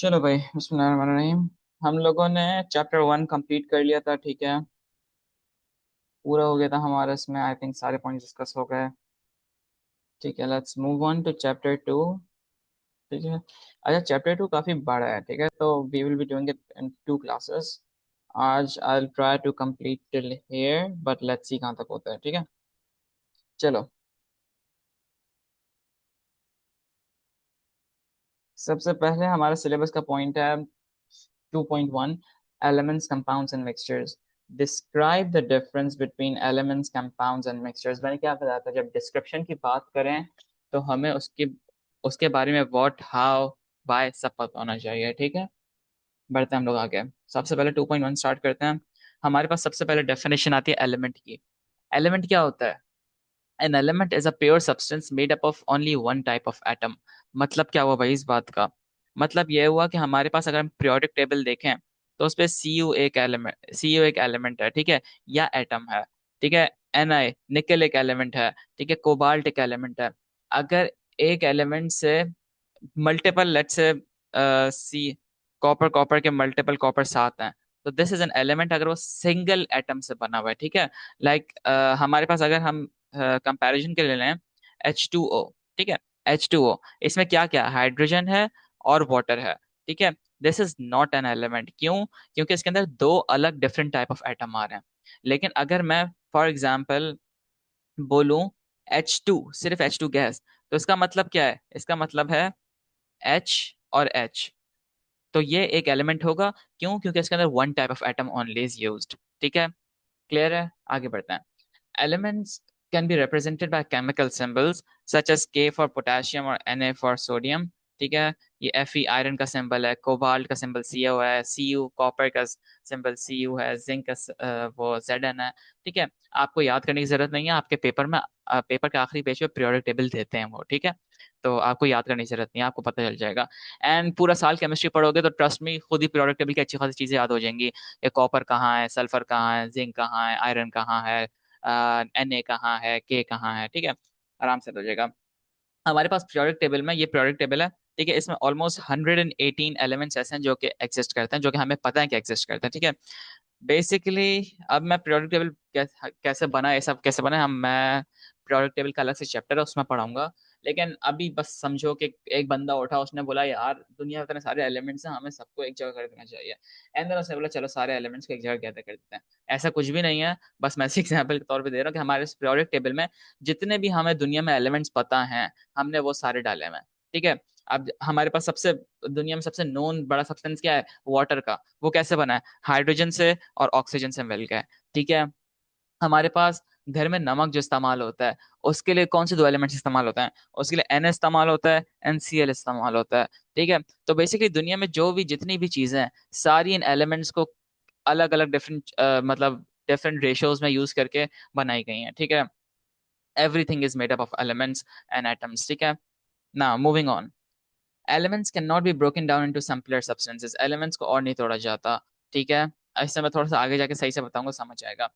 चलो भाई, बिस्मिल्लाहिर्रहमानिर्रहीम। हम लोगों ने चैप्टर 1 कंप्लीट कर लिया था, ठीक है। पूरा हो गया था हमारा, इसमें आई थिंक सारे पॉइंट डिस्कस हो गए। ठीक है, let's move on to chapter 2। ठीक है। अच्छा, चैप्टर 2 काफी बड़ा है, ठीक है, तो we will be doing it in 2 classes. आज I will try to complete till here, but let's see कहाँ तक होता है, ठीक है। चलो, सबसे पहले हमारे सिलेबस का पॉइंट है 2.1, elements, compounds and mixtures. Describe the difference between elements, compounds and mixtures. मैंने क्या बताया था, जब डिस्क्रिप्शन की बात करें तो हमें उसके उसके बारे में व्हाट, हाउ, बाय सब पता होना चाहिए, ठीक है। बढ़ते हैं हम लोग आगे। सबसे पहले 2.1 स्टार्ट करते हैं। हमारे पास सबसे पहले डेफिनेशन आती है एलिमेंट की। एलिमेंट क्या होता है? An element is a pure substance made up of only one type of atom। मतलब क्या हुआ भाई इस बात का? मतलब ये हुआ कि हमारे पास अगर हम periodic टेबल देखें तो उस पे Cu एक एलिमेंट है, ठीक है, या एटम है, ठीक है। Ni निकेल एक एलिमेंट है, ठीक है। कोबाल्ट एक एलिमेंट है। अगर एक एलिमेंट से multiple, let's say see copper copper के मल्टीपल कॉपर साथ हैं, तो दिस इज एन एलिमेंट अगर वो सिंगल एटम से बना हुआ है, ठीक है। लाइक हमारे पास अगर हम कंपैरिजन के लिए लें H2O, ठीक है। H2O, इसमें क्या क्या हाइड्रोजन है और वाटर है, ठीक है। This is not an element. क्यों? क्योंकि इसके अंदर दो अलग डिफरेंट टाइप ऑफ एटम आ रहे हैं। लेकिन अगर मैं फॉर एग्जाम्पल बोलूं H2, सिर्फ H2 गैस, तो इसका मतलब क्या है? इसका मतलब है H और H। तो ये एक एलिमेंट होगा। क्यों? क्योंकि इसके अंदर one type of atom only is used, ठीक है। क्लियर है? आगे बढ़ते हैं। Elements can be represented by chemical symbols such as K for potassium और Na for sodium, ठीक है। ये Fe आयरन का सिंबल है, कोबाल्ट का सिंबल Co है, Cu कॉपर का सिंबल Cu है, जिंक का वो Zn है, ठीक है। आपको याद करने की जरूरत नहीं है, आपके पेपर में पेपर के आखिरी पेज पे पीरियोडिक टेबल देते हैं वो, ठीक है। तो आपको याद करने की जरूरत नहीं है, आपको पता चल जाएगा। एंड पूरा साल केमिस्ट्री पढ़ोगे तो ट्रस्ट में खुद ही पीरियोडिक टेबल की अच्छी खासी चीजें याद हो जाएंगी। ये कॉपर कहाँ है, सल्फर कहाँ है, जिंक कहाँ है, आयरन कहाँ है, Na कहाँ है, K कहाँ है, ठीक है। आराम से हो जाएगा। हमारे पास पीरियोडिक टेबल में ये पीरियोडिक टेबल है, ठीक है। इसमें ऑलमोस्ट 118 एलिमेंट्स ऐसे हैं जो कि एग्जिस्ट करते हैं, जो कि हमें पता है कि एग्जिस्ट करते हैं, ठीक है। बेसिकली अब मैं पीरियोडिक टेबल कैसे बना, ये सब कैसे बना, हम मैं पीरियोडिक टेबल का अलग से चैप्टर है उसमें पढ़ाऊंगा। लेकिन अभी बस समझो कि एक बंदा उठा, उसने बोला यार दुनिया में इतने सारे एलिमेंट्स हैं, हमें सबको एक जगह कर देना चाहिए। एंड देन उसने बोला चलो सारे एलिमेंट्स को एक जगह गैदर कर देते हैं। ऐसा कुछ भी नहीं है, बस मैं एग्जाम्पल के तौर पे दे रहा हूँ कि हमारे इस पीरियोडिक टेबल में जितने भी हमें दुनिया में एलिमेंट्स पता हैं, हमने वो सारे डाले हुए हैं, ठीक है। अब हमारे पास सबसे दुनिया में सबसे नोन बड़ा सब्सटेंस क्या है? वाटर का। वो कैसे बना है? हाइड्रोजन से और ऑक्सीजन से मिलकर है, ठीक है। हमारे पास घर में नमक जो इस्तेमाल होता है, उसके लिए कौन से दो एलिमेंट्स इस्तेमाल होता है? उसके लिए Na इस्तेमाल होता है, NCl इस्तेमाल होता है, ठीक है। तो बेसिकली दुनिया में जो भी जितनी भी चीजें हैं, सारी इन एलिमेंट्स को अलग अलग डिफरेंट मतलब डिफरेंट रेशियोज में यूज करके बनाई गई हैं, ठीक है। Everything is made up of elements and atoms, ठीक है। ना moving on. Elements can not be broken down into simpler substances. Elements को और नहीं तोड़ा जाता, ठीक है। इससे मैं थोड़ा सा आगे जाके सही से बताऊंगा, समझ आएगा।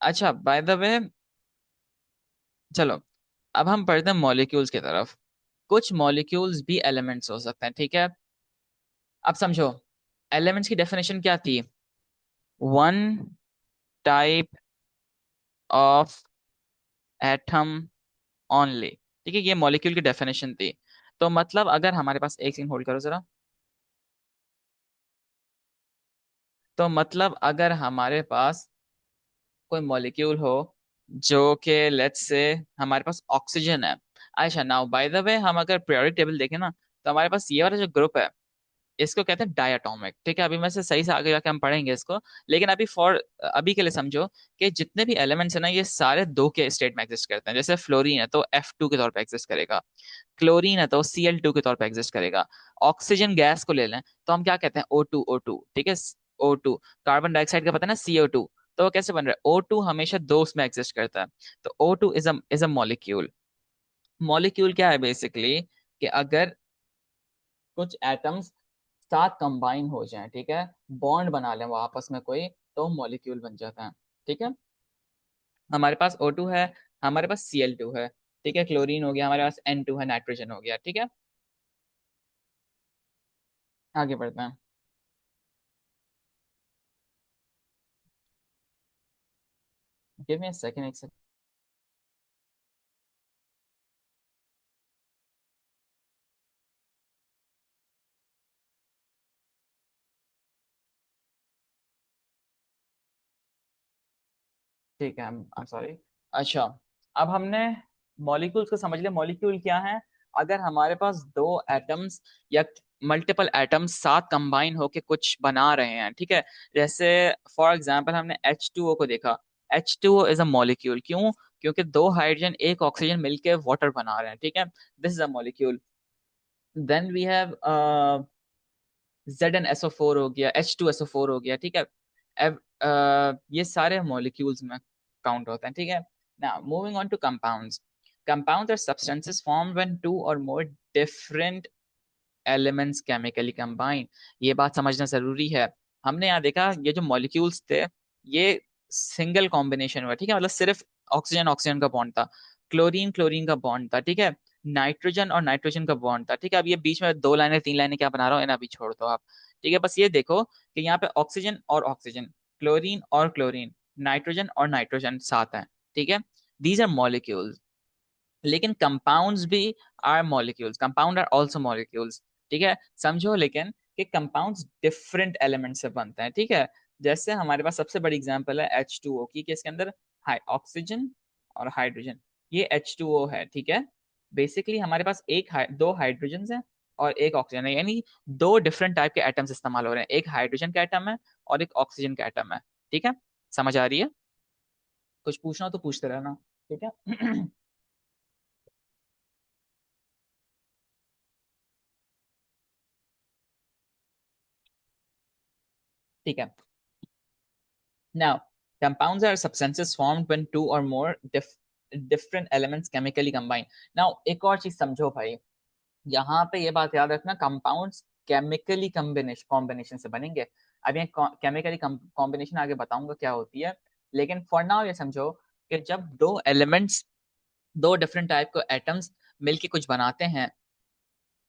अच्छा, बाय द वे, चलो अब हम पढ़ते हैं मॉलिक्यूल्स की तरफ। कुछ मॉलिक्यूल्स भी एलिमेंट्स हो सकते हैं, ठीक है। अब समझो, एलिमेंट्स की डेफिनेशन क्या थी? One type of atom only, ठीक है। ये मॉलिक्यूल की डेफिनेशन थी। तो मतलब अगर हमारे पास, एक सेकंड होल्ड करो जरा। तो मतलब अगर हमारे पास कोई मॉलिक्यूल हो जो कि लेट्स से हमारे पास ऑक्सीजन है। अच्छा, नाउ बाय द वे, हम अगर पीरियोडिक टेबल देखें ना, तो हमारे पास ये वाला जो ग्रुप है, इसको कहते हैं डायटोमिक, ठीक है। अभी मैं से सही से आगे जाके हम पढ़ेंगे इसको। लेकिन अभी के लिए समझो कि जितने भी एलिमेंट्स है ना, ये सारे दो के स्टेट में एग्जिस्ट करते हैं। जैसे फ्लोरीन है तो F2 के तौर पे एग्जिस्ट करेगा, क्लोरीन है तो Cl2 के तौर पे एग्जिस्ट करेगा। ऑक्सीजन गैस को ले लें तो हम क्या कहते हैं? O2, ठीक है। O2। कार्बन डाइऑक्साइड का पता है ना, CO2। तो वो कैसे बन रहा है? O2 हमेशा दो उसमें एग्जिस्ट करता है। तो O2 is a molecule. Molecule क्या है बेसिकली? कि अगर कुछ एटम्स साथ कंबाइन हो जाएं, ठीक है, बॉन्ड बना लें वो आपस में कोई, तो मॉलिक्यूल बन जाता है, ठीक है। हमारे पास O2 है, हमारे पास Cl2 है, ठीक है। क्लोरीन हो गया, हमारे पास N2 है, नाइट्रोजन हो गया, ठीक है। आगे बढ़ते हैं। गिव मी अ सेकंड, एक सेकंड। ठीक है, आई एम सॉरी। अच्छा, अब हमने मॉलिक्यूल्स को समझ लिया। मॉलिक्यूल क्या है? अगर हमारे पास दो एटम्स या मल्टीपल एटम्स साथ कंबाइन होके कुछ बना रहे हैं, ठीक है। जैसे फॉर एग्जांपल हमने H2O को देखा। H2O is a molecule. क्यों? क्योंकि दो हाइड्रोजन एक ऑक्सीजन मिलके वाटर बना रहे हैं, ठीक है। This is a molecule. Then we have ZnSO4 हो गया, H2SO4 हो गया, ठीक है। ये सारे मॉलिक्यूल्स में काउंट होते हैं, ठीक है। Now moving on to compounds. Compounds are substances formed when two or more different elements chemically combine. ये बात समझना जरूरी है। हमने यहाँ देखा ये जो मॉलिक्यूल्स थे, ये सिंगल कॉम्बिनेशन हुआ, ठीक है। मतलब सिर्फ ऑक्सीजन ऑक्सीजन का बॉन्ड था, क्लोरीन क्लोरीन का बॉन्ड था, ठीक है। नाइट्रोजन और नाइट्रोजन का बॉन्ड था, ठीक है। अब ये बीच में दो लाइनें तीन लाइनें क्या बना रहा हूँ, इन्हें अभी छोड़ दो आप। ठीक है, बस ये देखो कि यहाँ पे ऑक्सीजन और ऑक्सीजन, क्लोरीन और क्लोरीन, नाइट्रोजन और नाइट्रोजन साथ हैं, ठीक है। These are molecules. लेकिन कंपाउंड्स भी are molecules, compound are also molecules, ठीक है। समझो लेकिन कि कंपाउंड्स डिफरेंट एलिमेंट से बनते हैं, ठीक है। जैसे हमारे पास सबसे बड़ी एग्जांपल है H2O की, कि इसके अंदर ऑक्सीजन और हाइड्रोजन, ये H2O है, ठीक है। बेसिकली हमारे पास दो हाइड्रोजन है और एक ऑक्सीजन है, यानी दो डिफरेंट टाइप के एटम्स इस्तेमाल हो रहे हैं। एक हाइड्रोजन का एटम है और एक ऑक्सीजन का एटम है, ठीक है। समझ आ रही है? कुछ पूछना हो तो पूछते रहना, ठीक है। ठीक है। Now, compounds are substances formed when two or more different elements chemically combine. Now, एक और चीज समझो भाई, यहाँ पे ये बात याद रखना, कंपाउंड्स केमिकली कॉम्बिनेशन से बनेंगे। अब ये केमिकली कॉम्बिनेशन आगे बताऊंगा क्या होती है। लेकिन फॉर नाउ ये समझो कि जब दो एलिमेंट्स, दो डिफरेंट टाइप के एटम्स मिलके कुछ बनाते हैं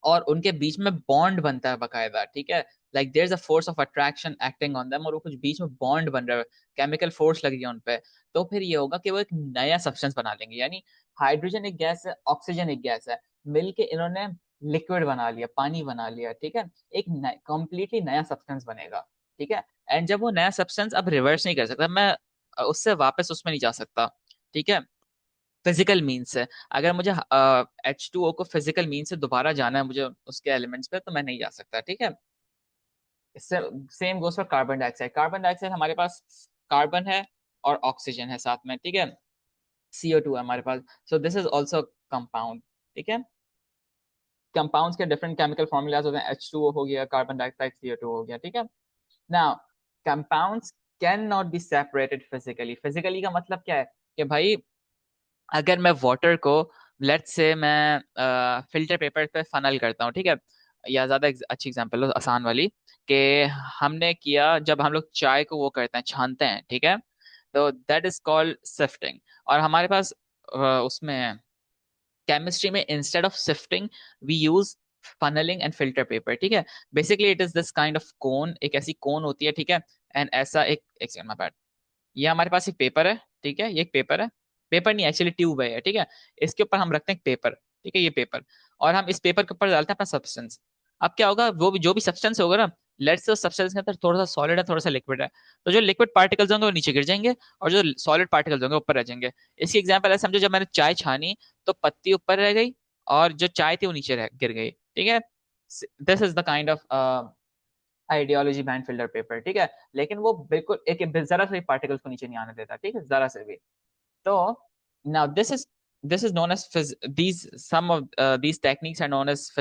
और उनके बीच में बॉन्ड बनता है बकायदा, ठीक है। Like there is a force of attraction acting on them, और वो कुछ बीच में बॉन्ड बन रहा है, केमिकल फोर्स लग रही है उन पे। तो फिर ये होगा कि वो एक नया सब्सटेंस बना लेंगे। यानी हाइड्रोजन एक गैस है, ऑक्सीजन एक गैस है, मिलके इन्होंने लिक्विड बना लिया, पानी बना लिया, ठीक है। एक कंप्लीटली नया सब्सटेंस बनेगा, ठीक है। एंड जब वो नया सब्सटेंस अब रिवर्स नहीं कर सकता, मैं उससे वापस उसमें नहीं जा सकता, ठीक है। फिजिकल मीन से अगर मुझे H2O को फिजिकल मीन से दोबारा जाना है मुझे उसके एलिमेंट्स पे, तो मैं नहीं जा सकता, ठीक है। इससे same goes for carbon dioxide. Carbon dioxide हमारे पास कार्बन है और ऑक्सीजन है साथ में, ठीक है। CO2 है हमारे पास। So this is also compound, ठीक है। कंपाउंड्स के डिफरेंट केमिकल फॉर्मूलाज होते हैं, H2O हो गया, कार्बन डाइऑक्साइड, CO2 हो गया, ठीक है। Now, compounds can not be separated physically. Physically का मतलब क्या है कि भाई अगर मैं वाटर को, लेट्स से मैं फिल्टर पेपर पे फनल करता हूँ, ठीक है। या ज्यादा अच्छी एग्जांपल हो, आसान वाली, कि हमने किया जब हम लोग चाय को वो करते हैं, छानते हैं, ठीक है। तो दैट इज कॉल्ड सिफ्टिंग। और हमारे पास उसमें केमिस्ट्री में instead of sifting we use funneling and filter paper, ठीक है। Basically it is this kind of cone, एक ऐसी कोन होती है, ठीक है। एंड ऐसा एक सेकंड, ये हमारे पास एक पेपर है, ठीक है। ये एक पेपर है, पेपर नहीं एक्चुअली ट्यूब है, ठीक है। इसके ऊपर हम रखते हैं पेपर, ठीक है, ये पेपर। और हम इस पेपर के ऊपर डालते हैं अपना सब्सटेंस। अब क्या होगा, वो भी जो भी सब्सटेंस होगा ना, लेट्स से उस सब्सटेंस के अंदर थोड़ा सा सॉलिड है, थोड़ा सा लिक्विड है, तो जो लिक्विड पार्टिकल्स होंगे वो नीचे गिर जाएंगे और जो सॉलिड पार्टिकल्स होंगे ऊपर रह जाएंगे। इसकी एग्जांपल है, समझो जब मैंने चाय छानी तो पत्ती ऊपर रह गई और जो चाय थी वो नीचे गिर गई, ठीक है। This is the kind of ideology band filter paper, ठीक है। लेकिन वो बिल्कुल एक जरा से पार्टिकल्स को नीचे नहीं आने देता, ठीक है, जरा से भी। तो now this is known as these some of these techniques are known as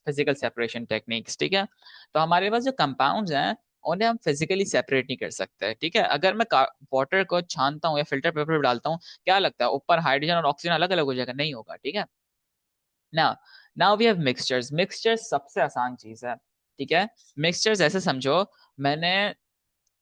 physical separation techniques, ठीक है। तो हमारे पास जो कंपाउंड्स हैं उन्हें हम फिजिकली सेपरेट नहीं कर सकते, ठीक है। अगर मैं वाटर को छानता हूँ या फिल्टर पेपर पे डालता हूँ, क्या लगता है ऊपर हाइड्रोजन और ऑक्सीजन अलग अलग हो जाएगा? नहीं होगा, ठीक है। Now now we have mixtures. Mixtures सबसे आसान चीज है, ठीक है। मिक्सचर्स ऐसे समझो, मैंने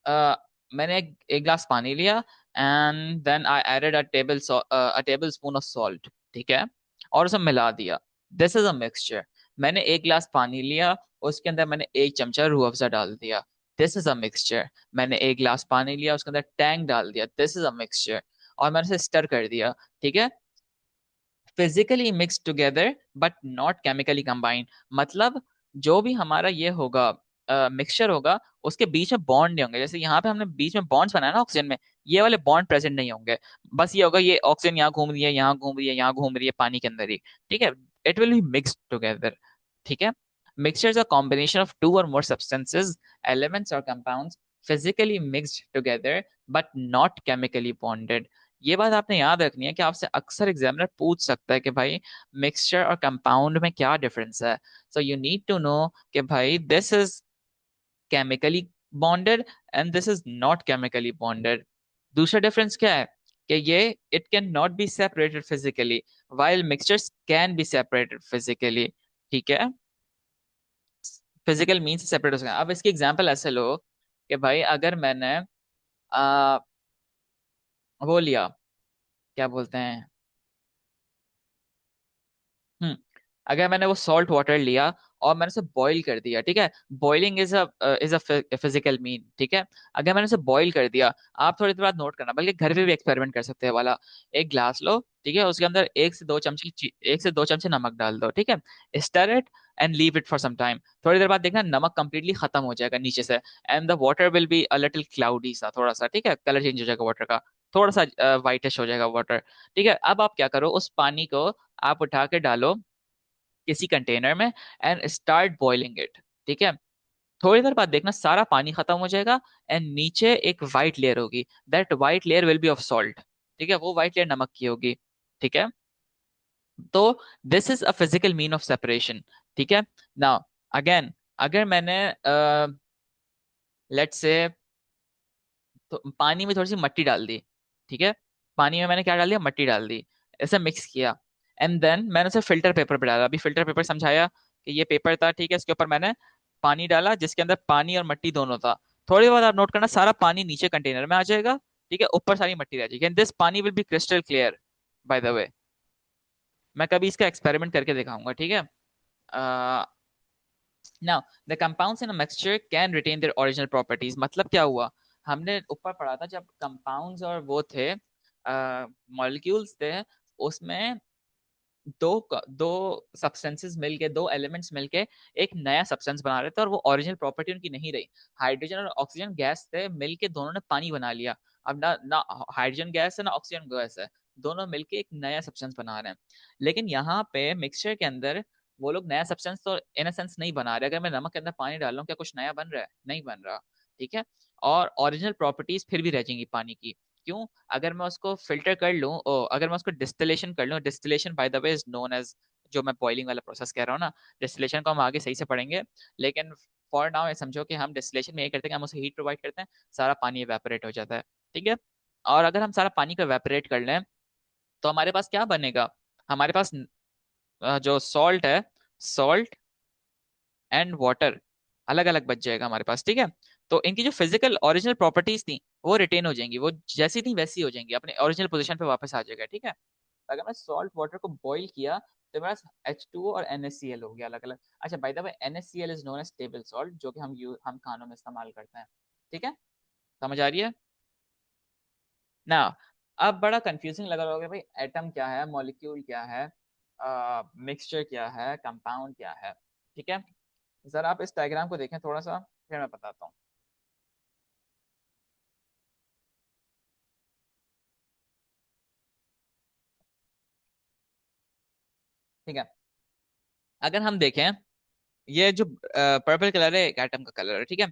uh, मैंने एक ग्लास पानी लिया and then I added a table spoon of salt, ठीक है, और उसे मिला दिया। This is a mixture. मैंने एक गिलास पानी लिया, उसके अंदर मैंने एक चमचा रूह अफ़ज़ा डाल दिया, दिस इज अ मिक्सचर। मैंने एक गिलास पानी लिया, उसके अंदर टैंग डाल दिया, दिस इज अ मिक्सचर। और मैंने उसे स्टर कर दिया, ठीक है। Physically mix together but not chemically combined. मतलब जो भी हमारा ये होगा मिक्सचर होगा, उसके बीच में बॉन्ड नहीं होंगे। जैसे यहाँ पे हमने बीच में बॉन्ड्स बनाया ना ऑक्सीजन में, ये वाले बॉन्ड प्रेजेंट नहीं होंगे। बस ये होगा, ये ऑक्सीजन यहाँ घूम रही है, यहाँ घूम रही है, यहाँ घूम रही है पानी के अंदर ही, ठीक है। It will be mixed together, ठीक है। Mixtures a combination of two or more substances, elements और compounds physically mixed together but not chemically bonded. ये बात आपने याद रखनी है कि आपसे अक्सर एग्जामिनर पूछ सकता है कि भाई मिक्सचर और कंपाउंड में क्या डिफरेंस है। So you need to know कि भाई this is chemically bonded and this is not chemically bonded. दूसरा डिफरेंस क्या है कि ये it can not be separated physically while mixtures can be separated physically, ठीक है। फिजिकल मीन से सेपरेट हो सकता है। अब इसकी एग्जांपल ऐसे लो कि भाई अगर मैंने आ, वो लिया, क्या बोलते हैं, हम्म, अगर मैंने वो सॉल्ट वाटर लिया और मैंने उसे बॉईल कर दिया, ठीक है। Boiling is a physical mean, ठीक है। अगर मैंने उसे बॉईल कर दिया, आप थोड़ी देर बाद नोट करना, बल्कि घर पे भी एक्सपेरिमेंट कर सकते हैं वाला। एक ग्लास लो, ठीक है, उसके अंदर 1 से 2 चमचे नमक डाल दो, ठीक है। Stir it and leave it for some time. थोड़ी देर बाद देखना नमक कंप्लीटली खत्म हो जाएगा नीचे से, and the water will be a little cloudy सा, थोड़ा सा, ठीक है, कलर चेंज हो जाएगा वाटर का, थोड़ा सा वाइटिश हो जाएगा वाटर, ठीक है। अब आप क्या करो, उस पानी को आप उठा के डालो किसी कंटेनर में एंड स्टार्ट बॉइलिंग इट, ठीक है। थोड़ी देर बाद देखना सारा पानी खत्म हो जाएगा एंड नीचे एक वाइट लेयर होगी, that white layer will be of salt, ठीक है। वो वाइट लेयर नमक की होगी, ठीक है। तो this is a physical mean of separation, ठीक है। नाउ अगेन, अगर मैंने लेट्स से तो पानी में थोड़ी सी मट्टी डाल दी, ठीक है। पानी में मैंने क्या डाल दिया, मट्टी डाल दी, ऐसे मिक्स किया, एंड देन मैंने उसे फिल्टर पेपर पे डाला। अभी फिल्टर पेपर समझाया कि ये पेपर था, ठीक है, इसके ऊपर मैंने पानी डाला जिसके अंदर पानी और मट्टी दोनों था। थोड़ी देर बाद आप नोट करना सारा पानी नीचे कंटेनर में आ जाएगा, ठीक है, ऊपर सारी मट्टी रह जाएगी, and this pani will be crystal clear, by the way. मैं कभी इसका एक्सपेरिमेंट करके दिखाऊंगा, ठीक है। Now the compounds in a mixture can retain their original properties. मतलब क्या हुआ, हमने ऊपर पढ़ा था जब कंपाउंड्स और वो थे, मॉलिक्यूल्स थे, उसमें दो दो सब्सटेंसेस मिलके, दो एलिमेंट्स मिलके एक नया सब्सटेंस बना रहे थे, और वो ओरिजिनल प्रॉपर्टी उनकी नहीं रही। हाइड्रोजन और ऑक्सीजन गैस थे, मिलके दोनों ने पानी बना लिया। अब ना ना हाइड्रोजन गैस है ना ऑक्सीजन गैस है, दोनों मिलके एक नया सब्सटेंस बना रहे हैं। लेकिन यहाँ पे मिक्सचर के अंदर वो लोग नया सब्सटेंस तो इन अ सेंस नहीं बना रहे। अगर मैं नमक के अंदर पानी डाल रहा हूँ, क्या कुछ नया बन रहा है? नहीं बन रहा, ठीक है। और ओरिजिनल प्रॉपर्टीज फिर भी रह जाएंगी पानी की। क्यों? अगर मैं उसको फिल्टर कर लूं, अगर मैं उसको डिस्टिलेशन कर लूं, distillation by the way is known as, जो मैं बॉइलिंग वाला प्रोसेस कह रहा हूँ ना, डिस्टिलेशन को हम आगे सही से पढ़ेंगे। लेकिन फॉर नाउ समझो कि हम डिस्टिलेशन में ये करते हैं कि हम उसे हीट प्रोवाइड करते हैं, सारा पानी इवेपोरेट हो जाता है, ठीक है। और अगर हम सारा पानी को इवेपोरेट कर लें, तो हमारे पास क्या बनेगा? हमारे पास जो सॉल्ट है, सॉल्ट एंड वाटर अलग अलग बच जाएगा हमारे पास, ठीक है। तो इनकी जो फिजिकल ओरिजिनल प्रॉपर्टीज थी वो रिटेन हो जाएंगी, वो जैसी थी वैसी हो जाएंगी, अपने ओरिजिनल पोजीशन पे वापस आ जाएगा, ठीक है। अगर मैं सॉल्ट वाटर को बॉईल किया तो मेरे पास H2O और NaCl हो गया अलग अलग। अच्छा, by the way NaCl is known as table salt, जो कि हम खानों में इस्तेमाल करते हैं, ठीक है। समझ आ रही है ना? अब बड़ा कंफ्यूजिंग लग रहा होगा भाई, एटम क्या है, मॉलिक्यूल क्या है, मिक्सचर क्या है, कंपाउंड क्या है, ठीक है। जरा आप इस डायग्राम को देखें थोड़ा सा, फिर मैं बताता हूँ, ठीक है। अगर हम देखें, ये जो पर्पल कलर है एक एटम का कलर है, ठीक है।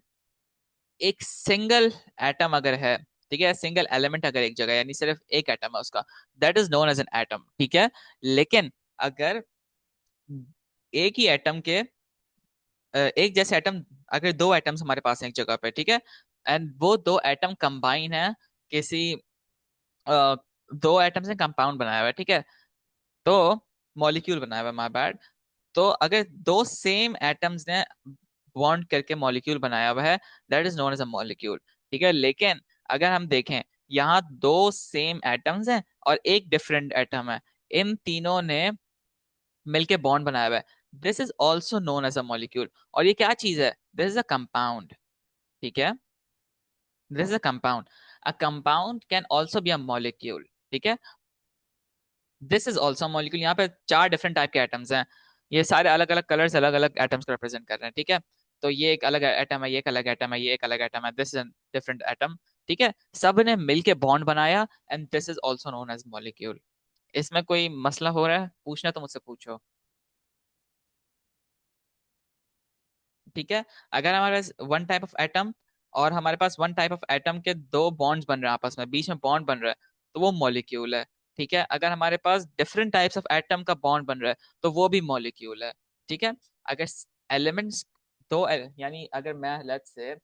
एक सिंगल एटम अगर है, ठीक है, सिंगल एलिमेंट अगर एक जगह, यानी सिर्फ एक एटम है उसका, that is known as an atom, ठीक है। लेकिन अगर एक ही एटम के एक जैसे एटम, अगर दो एटम्स हमारे पास हैं एक जगह पे, ठीक है, एंड वो दो एटम कंबाइन है किसी अ, दो एटम से कंपाउंड बनाया हुआ है, ठीक है, तो मॉलिक्यूल बनाया हुआ है, माय बैड। तो अगर दो सेम एटम्स ने बॉन्ड करके मॉलिक्यूल बनाया हुआ है, that is known as a molecule, ठीक है। लेकिन अगर हम देखें, यहाँ दो सेम एटम्स हैं और एक डिफरेंट एटम है, इन तीनों ने मिलके बॉन्ड बनाया हुआ है, this is also known as a molecule. और ये क्या चीज है? This is a compound. ठीक है, this is a compound. A compound can also be a molecule. ठीक है, दिस इज ऑल्सो मॉलिक्यूल। यहाँ पे चार डिफरेंट टाइप के एटम्स हैं, ये सारे अलग अलग कलर्स अलग अलग एटम्स को रिप्रेजेंट कर रहे हैं। ठीक है, तो ये एक अलग एटम है, ये एक अलग एटम है, ये एक अलग एटम है, दिस इज डिफरेंट एटम। ठीक है, सब ने मिलके बॉन्ड बनाया and this is also known as molecule. इसमें कोई मसला हो रहा है? पूछना तो मुझसे पूछो। ठीक है, अगर हमारे पास वन टाइप ऑफ एटम और हमारे पास वन टाइप ऑफ एटम के दो बॉन्ड्स बन रहे हैं, आपस में बीच में बॉन्ड बन रहा है, तो वो मॉलिक्यूल है। ठीक है, अगर हमारे पास डिफरेंट टाइप्स ऑफ एटम का बॉन्ड बन रहा है तो वो भी मॉलिक्यूल है। ठीक है, अगर एलिमेंट्स यानी अगर मैं लेट्स से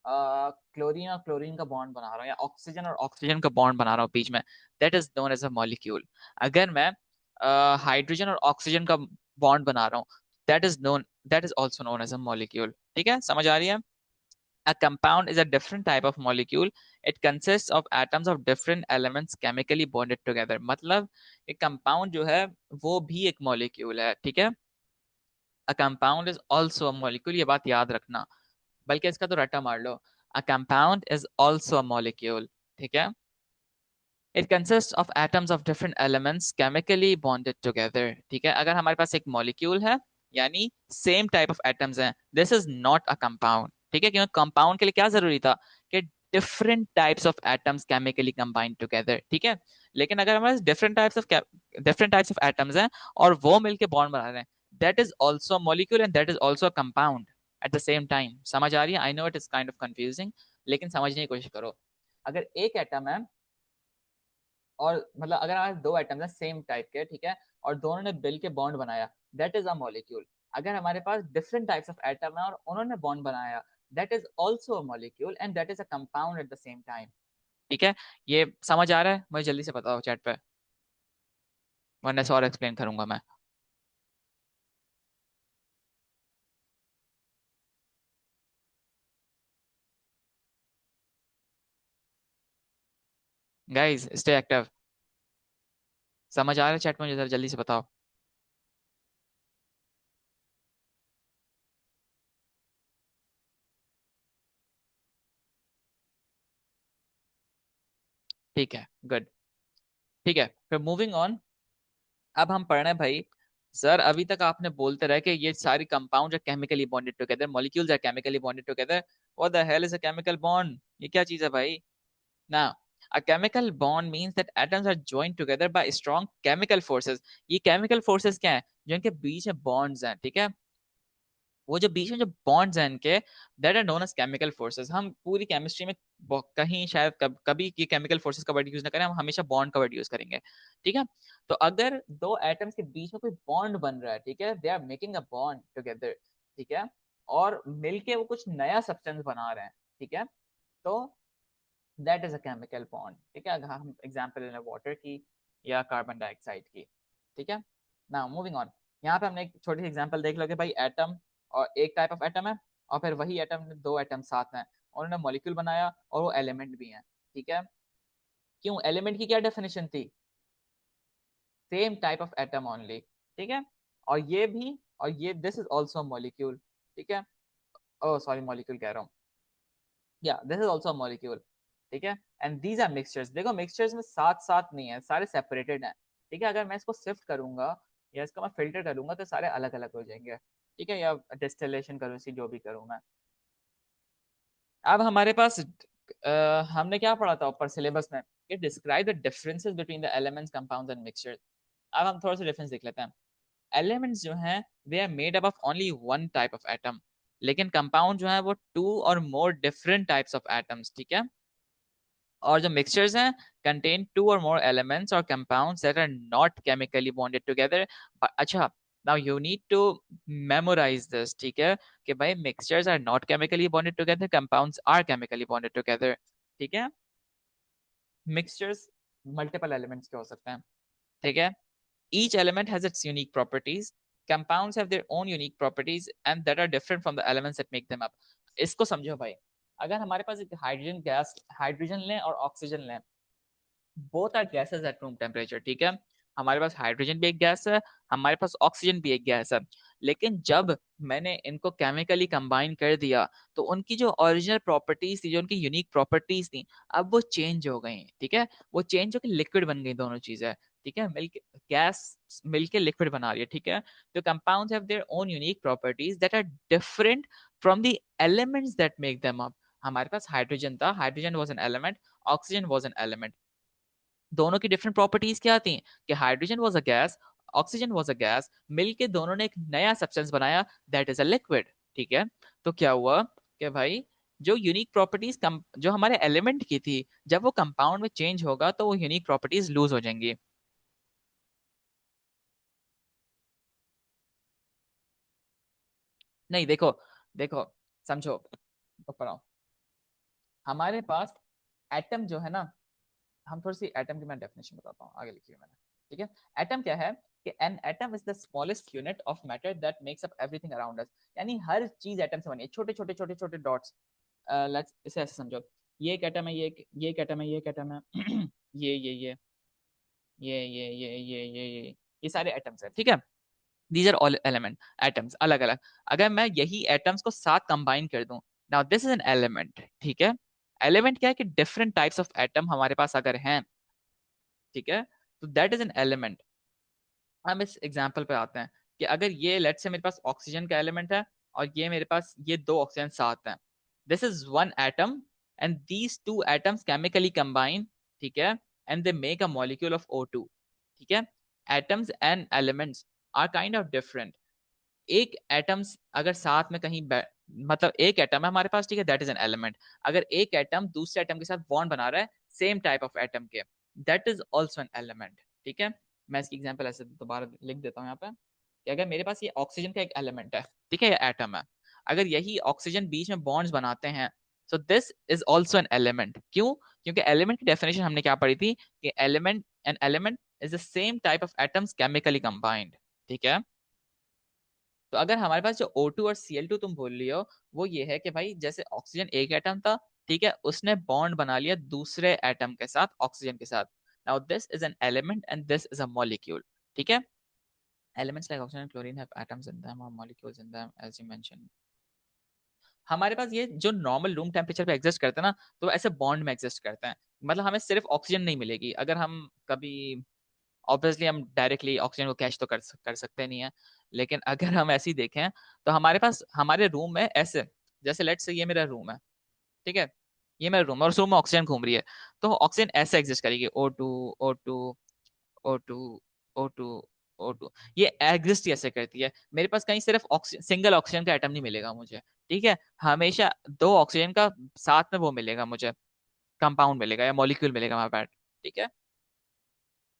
क्लोरीन और क्लोरीन का बॉन्ड बना रहा हूँ या ऑक्सीजन और ऑक्सीजन का बॉन्ड बना रहा हूँ बीच में, that is known as a molecule. अगर मैं हाइड्रोजन और ऑक्सीजन का बॉन्ड बना रहा हूँ, that is known that is also known as a molecule। ठीक है, समझ आ रही है? A compound is a different type of molecule। It consists of atoms of different elements chemically bonded together। मतलब एक compound जो है वो भी एक molecule है। ठीक है, a compound is also a molecule, ये बात याद रखना, बल्कि इसका तो रट्टा मार लो। A compound is also a molecule। ठीक है, it consist of atoms of different elements chemically bonded together. ठीक है, अगर हमारे पास एक मॉलिक्यूल है यानी सेम टाइप ऑफ एटम्स हैं, this is not a compound. ठीक है, क्योंकि कंपाउंड के लिए क्या जरूरी था कि different types of atoms chemically combined together. ठीक है, लेकिन अगर हमारे पास डिफरेंट टाइप्स ऑफ एटम्स हैं और वो मिलके बॉन्ड बना रहे हैं, that is also molecule and that is also compound at the same time. समझ आ रही है? I know it is kind of confusing, लेकिन समझने की कोशिश करो। अगर एक एटम है और मतलब अगर हमारे दो एटम्स हैं सेम टाइप के, ठीक है, और दोनों ने मिल के बॉन्ड बनाया, दैट इज अ मॉलिक्यूल। अगर हमारे पास डिफरेंट टाइप्स ऑफ एटम है और उन्होंने बॉन्ड बनाया, that is also a molecule and that is a compound at the same time. ठीक है, ये समझ आ रहा है? मुझे जल्दी से बताओ चैट पे, वरना से और एक्सप्लेन करूंगा मैं। Guys stay active. समझ आ रहा है चैट में? मुझे जरा जल्दी से बताओ। ठीक है, गुड। ठीक है, फिर मूविंग ऑन। अब हम पढ़ रहे हैं भाई, सर अभी तक आपने बोलते रहे कि ये सारी compound are chemically bonded together, molecules are chemically bonded together. What the hell is a chemical bond? ये क्या चीज है भाई? ना, a chemical bond means that atoms are joined together by strong chemical forces। ये chemical forces क्या है? जो इनके बीच में bonds हैं, ठीक है, वो जो बीच में जो बॉन्ड्स हैं इनके, that are known as chemical forces. हम पूरी केमिस्ट्री में कहीं शायद कभी ये केमिकल फोर्सेस का वर्ड यूज ना करें, हम हमेशा बॉन्ड का वर्ड यूज करेंगे। ठीक है, तो अगर दो एटम्स के बीच में कोई बॉन्ड बन रहा है, ठीक है, they are making a bond together, ठीक है, और मिलके वो कुछ नया सब्सटेंस बना रहे हैं, ठीक है, तो that is a chemical bond. ठीक है, अगर हम एग्जांपल लें वाटर की या कार्बन डाइऑक्साइड की। ठीक है, नाउ मूविंग ऑन। यहाँ पे हमने एक छोटी सी एग्जांपल देख लो कि भाई एटम और एक टाइप ऑफ एटम है, और फिर वही एटम में दो एटम साथ हैं, उन्होंने मॉलिक्यूल बनाया और वो एलिमेंट भी हैं। ठीक है, क्यों? एलिमेंट की क्या डेफिनेशन थी? Same type of atom only. ठीक है, और ये भी, और ये दिस इज ऑल्सो मॉलिक्यूल। ठीक है, ओ सॉरी, मॉलिक्यूल कह रहा हूँ, या दिस इज ऑल्सो मॉलिक्यूल। ठीक है, एंड दीज आर मिक्सचर्स। देखो मिक्सचर्स में साथ साथ नहीं है, सारे सेपरेटेड हैं। ठीक है, अगर मैं इसको सिफ्ट करूंगा या इसको मैं फिल्टर करूंगा तो सारे अलग अलग हो जाएंगे। ठीक है, या डिस्टिलेशन करूँ, इसी जो भी करूँ मैं। अब हमारे पास हमने क्या पढ़ा था ऊपर सिलेबस में कि describe the differences between the elements, compounds and mixtures. अब हम थोड़ा सा डिफरेंस देख लेते हैं। एलिमेंट्स जो हैं they are made up of only one type of atom, लेकिन कंपाउंड जो है वो two or more different types of atoms. ठीक है, और जो मिक्सचर्स हैं contain two or more elements और compounds that are not chemically bonded together. अच्छा, now you need to memorize this. ठीक है, कि भाई mixtures are not chemically bonded together, compounds are chemically bonded together. ठीक है, मिक्सचर्स मल्टीपल एलिमेंट्स के हो सकते हैं। ठीक है, each element has its unique properties, compounds have their own unique properties and that are different from the elements that make them up। इसको समझो भाई, अगर हमारे पास एक हाइड्रोजन गैस, हाइड्रोजन लें और ऑक्सीजन लें, both are gases at room temperature. ठीक है, हमारे पास हाइड्रोजन भी एक गैस है, हमारे पास ऑक्सीजन भी एक गैस है। लेकिन जब मैंने इनको केमिकली कंबाइन कर दिया तो उनकी जो ओरिजिनल प्रॉपर्टीज थी, जो उनकी यूनिक प्रॉपर्टीज थी, अब वो चेंज हो गई। ठीक है, वो चेंज होकर लिक्विड बन गई दोनों चीजें। ठीक है, मिलके गैस मिलके लिक्विड बना रही है। ठीक है, तो compounds have their own unique properties that are different from the elements that make them up. हमारे पास हाइड्रोजन था, hydrogen was an element, oxygen was an element. दोनों की डिफरेंट प्रॉपर्टीज क्या थी कि hydrogen was a gas, oxygen was a gas, मिलके दोनों ने एक नया सब्सटेंस बनाया, दैट इज अ लिक्विड। ठीक है, तो क्या हुआ कि भाई जो यूनिक प्रॉपर्टीज जो हमारे एलिमेंट की थी, जब वो कंपाउंड में चेंज होगा तो वो यूनिक प्रॉपर्टीज लूज हो जाएंगी। नहीं, देखो, देखो, समझो, ऊपर आओ। हमारे पास एटम जो है ना, हम थोड़ी सी एटम की मैं डेफिनेशन बताता हूँ, आगे लिखी है मैंने। ठीक है, एटम क्या है कि an atom is the smallest unit of matter that makes up everything around us. यानी हर चीज एटम से बनी है, छोटे छोटे छोटे छोटे डॉट्स। लेट्स इसे ऐसे समझो, ये एक एटम है, ये एक एटम है, ये एक एटम है, ये सारे एटम्स है। ठीक है, these are all element, atoms अलग अलग। अगर मैं यही एटम्स को साथ कंबाइन कर दूं, now this is an element. ठीक है, एलिमेंट क्या है कि डिफरेंट टाइप्स ऑफ एटम हमारे पास अगर हैं, ठीक है, तो दैट इज एन एलिमेंट। हम इस एग्जांपल पे आते हैं कि अगर ये लेट से मेरे पास ऑक्सीजन का एलिमेंट है और ये मेरे पास ये दो ऑक्सीजन साथ हैं, this is one atom and these two atoms chemically combine. ठीक है, and they make a molecule of O2। ठीक है, atoms and elements are kind of different. एक एटम्स अगर साथ में कहीं मतलब एक एटम है हमारे पास, ठीक है, दैट इज एन एलिमेंट। अगर एक एटम दूसरे एटम के साथ बॉन्ड बना रहा है सेम टाइप ऑफ एटम के, that is also an element. ठीक है, मैं इसकी एग्जांपल ऐसे दोबारा लिख देता हूँ यहाँ पे कि अगर मेरे पास ये ऑक्सीजन का एक एलिमेंट है, ठीक है, ये एटम है, अगर यही ऑक्सीजन बीच में बॉन्ड्स बनाते हैं, सो this is also an element. क्यों? क्योंकि एलिमेंट की डेफिनेशन हमने क्या पढ़ी थी कि element, an element is the same type of atoms chemically combined. ठीक है, तो अगर हमारे पास जो O2 और Cl2 तुम बोल रही हो, वो ये है कि भाई जैसे ऑक्सीजन एक एटम था, ठीक है, उसने बॉन्ड बना लिया दूसरे एटम के साथ, ऑक्सीजन के साथ। Now this is an element and this is a molecule. ठीक है, elements like oxygen chlorine have atoms in them or molecules in them as you mentioned। हमारे पास ये जो नॉर्मल रूम टेम्परेचर पे एग्जिस्ट करते हैं ना, तो ऐसे बॉन्ड में एग्जिस्ट करते हैं। मतलब हमें सिर्फ ऑक्सीजन नहीं मिलेगी अगर हम कभी, ऑब्वियसली हम डायरेक्टली ऑक्सीजन को कैच तो कर सकते नहीं है, लेकिन अगर हम ऐसे ही देखें तो हमारे पास हमारे रूम में ऐसे, जैसे लेट्स से ये मेरा रूम है, ठीक है, ये मेरा रूम है और उस रूम में ऑक्सीजन घूम रही है, तो ऑक्सीजन ऐसे एग्जिस्ट करेगी, O2 O2 O2 O2। ये एग्जिस्ट ऐसे करती है। मेरे पास कहीं सिर्फ ऑक्सीजन, सिंगल ऑक्सीजन का एटम नहीं मिलेगा मुझे। ठीक है, हमेशा दो ऑक्सीजन का साथ में वो मिलेगा मुझे, कंपाउंड मिलेगा या मॉलिक्यूल मिलेगा हमारे पास। ठीक है,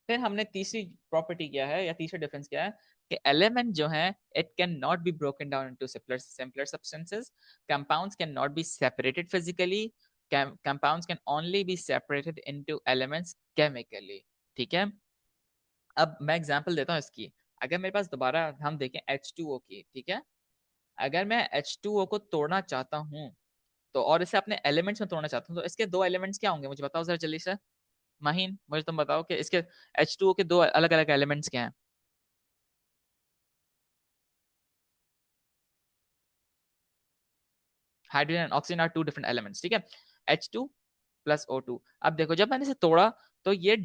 फिर हमने तीसरी प्रॉपर्टी क्या है या तीसरा डिफरेंस क्या है कि एलिमेंट जो है, it can not be broken down into simpler substances. Compounds can not be separated physically. Compounds can only be separated into elements chemically. ठीक है, अब मैं एग्जांपल देता हूँ इसकी। अगर मेरे पास दोबारा हम देखें H2O की, ठीक है, अगर मैं H2O को तोड़ना चाहता हूँ, तो और इसे अपने एलिमेंट्स में तोड़ना चाहता हूँ, तो इसके दो एलिमेंट्स क्या होंगे मुझे बताओ जरा जल्दी से। माहीन, मुझे तुम बताओ कि इसके H2O के दो अलग अलग एलिमेंट्स क्या हैं। Hydrogen and oxygen are two different elements. ठीक है, H2 + O2। अब देखो जब मैंने इसे तोड़ा, तो ये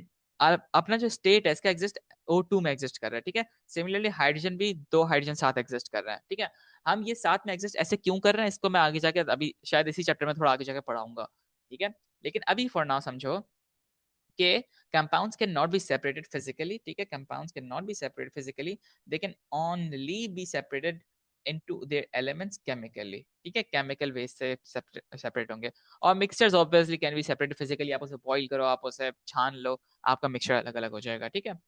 अपना जो स्टेट है इसका एग्जिस्ट O2 में एग्जिस्ट कर रहा है। ठीक है, सिमिलरली हाइड्रोजन भी दो हाइड्रोजन साथ एग्जिस्ट कर रहा है। ठीक है, हम ये साथ में एग्जिस्ट ऐसे क्यों कर रहे हैं, इसको मैं आगे जाके अभी शायद इसी चैप्टर में थोड़ा आगे जाके पढ़ाऊंगा। ठीक है, लेकिन अभी फॉर नाउ समझो कि compounds can not be separated physically। ठीक है, compounds can not be separated physically, they can only be separated into their elements chemically। ठीक है, केमिकल वे से सेपरेट होंगे। और mixtures obviously can be separated physically, आप उसे बॉईल करो, आप उसे छान लो, आपका मिक्सचर अलग अलग हो जाएगा। ठीक है,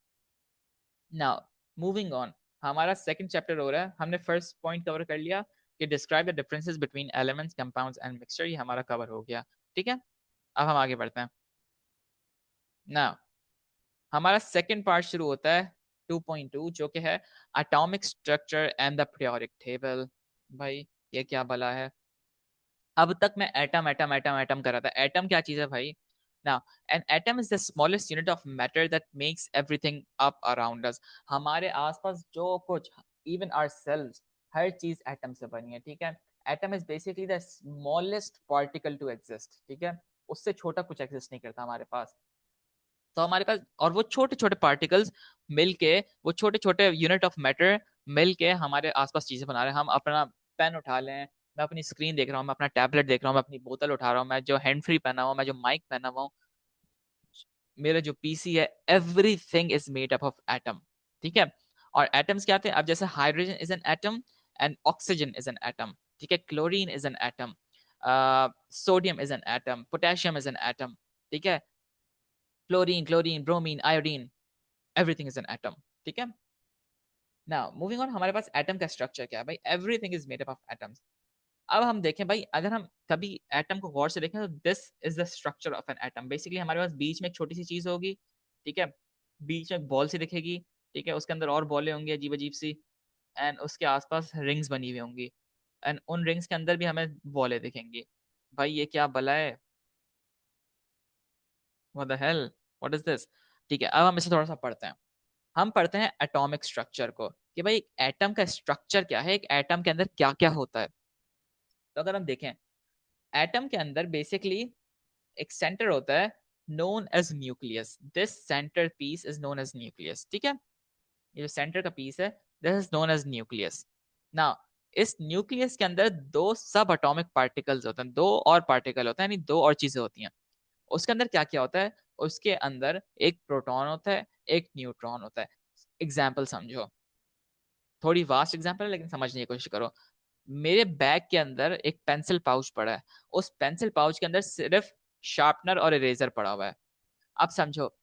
नाउ मूविंग ऑन, हमारा सेकंड चैप्टर हो रहा है। हमने फर्स्ट पॉइंट कवर कर लिया कि describe the differences between elements, compounds and mixture, ये हमारा कवर हो गया। ठीक है, अब हम आगे बढ़ते हैं। नाउ हमारा सेकंड पार्ट शुरू होता है 2.2, जो कि है atomic structure and the periodic table. भाई ये क्या भला है? अब तक मैं एटम एटम एटम एटम कर रहा था। एटम क्या चीज है भाई? Now, an atom is the smallest unit of matter that makes everything up around us. हमारे आसपास जो कुछ, even our cells, हर चीज एटम से बनी है, ठीक है। Atom is basically the smallest particle to exist, ठीक है। उससे छोटा कुछ एग्जिस्ट नहीं करता हमारे पास। तो हमारे पास, और वो छोटे छोटे पार्टिकल्स मिलके, वो छोटे छोटे यूनिट ऑफ मैटर मिलके हमारे आसपास चीजें बना रहे हैं। हम अपना पेन उठा लें, मैं अपनी स्क्रीन देख रहा हूँ, मैं अपना टैबलेट देख रहा हूँ, मैं अपनी बोतल उठा रहा हूँ, मैं जो हैंड फ्री पहना हुआ हूँ, मैं जो माइक पहना हुआ हूँ, मेरा जो पीसी है, everything is made up of atom, ठीक है। और एटम्स क्या आते हैं, अब जैसे hydrogen is an atom and oxygen is an atom, ठीक है। Chlorine is an atom, sodium is an atom, potassium is an atom, ठीक है। Chlorine, bromine, iodine, everything is an atom, ठीक है। नाउ मूविंग ऑन, हमारे पास atom का structure क्या है भाई, everything is made up of atoms. अब हम देखें भाई, अगर हम कभी एटम को गौर से देखें तो this is the structure of an atom. Basically हमारे पास बीच में एक छोटी सी चीज होगी, ठीक है। बीच में एक बॉल सी दिखेगी, ठीक है। उसके अंदर और बॉलें होंगी अजीब अजीब सी, एंड उसके आसपास रिंग्स बनी हुई होंगी, एंड उन रिंग्स के अंदर भी हमें बॉलें दिखेंगी। भाई ये क्या बला है, what the hello, what is this. ठीक है, अब हम इसे थोड़ा सा पढ़ते हैं। हम पढ़ते हैं एटॉमिक स्ट्रक्चर को, कि भाई एटम का स्ट्रक्चर क्या है, एक एटम के अंदर क्या क्या होता है। तो अगर हम देखें, एटम के अंदर बेसिकली एक सेंटर होता है, known as nucleus. This centre piece is known as nucleus, ठीक है। ये जो सेंटर का पीस है, this is known as nucleus. Now इस न्यूक्लियस के अंदर दो सब एटॉमिक पार्टिकल्स होते हैं, दो और पार्टिकल होता है, यानी दो और चीजें होती हैं। उसके अंदर क्या क्या होता है, उसके अंदर एक प्रोटॉन होता है, एक न्यूट्रॉन होता है। एग्जाम्पल समझो, थोड़ी वास्ट एग्जाम्पल है लेकिन समझने की कोशिश करो। मेरे बैग के अंदर एक पेंसिल पाउच पड़ा है, उस पेंसिल पाउच के अंदर सिर्फ शार्पनर और इरेजर पड़ा हुआ है। अब समझो,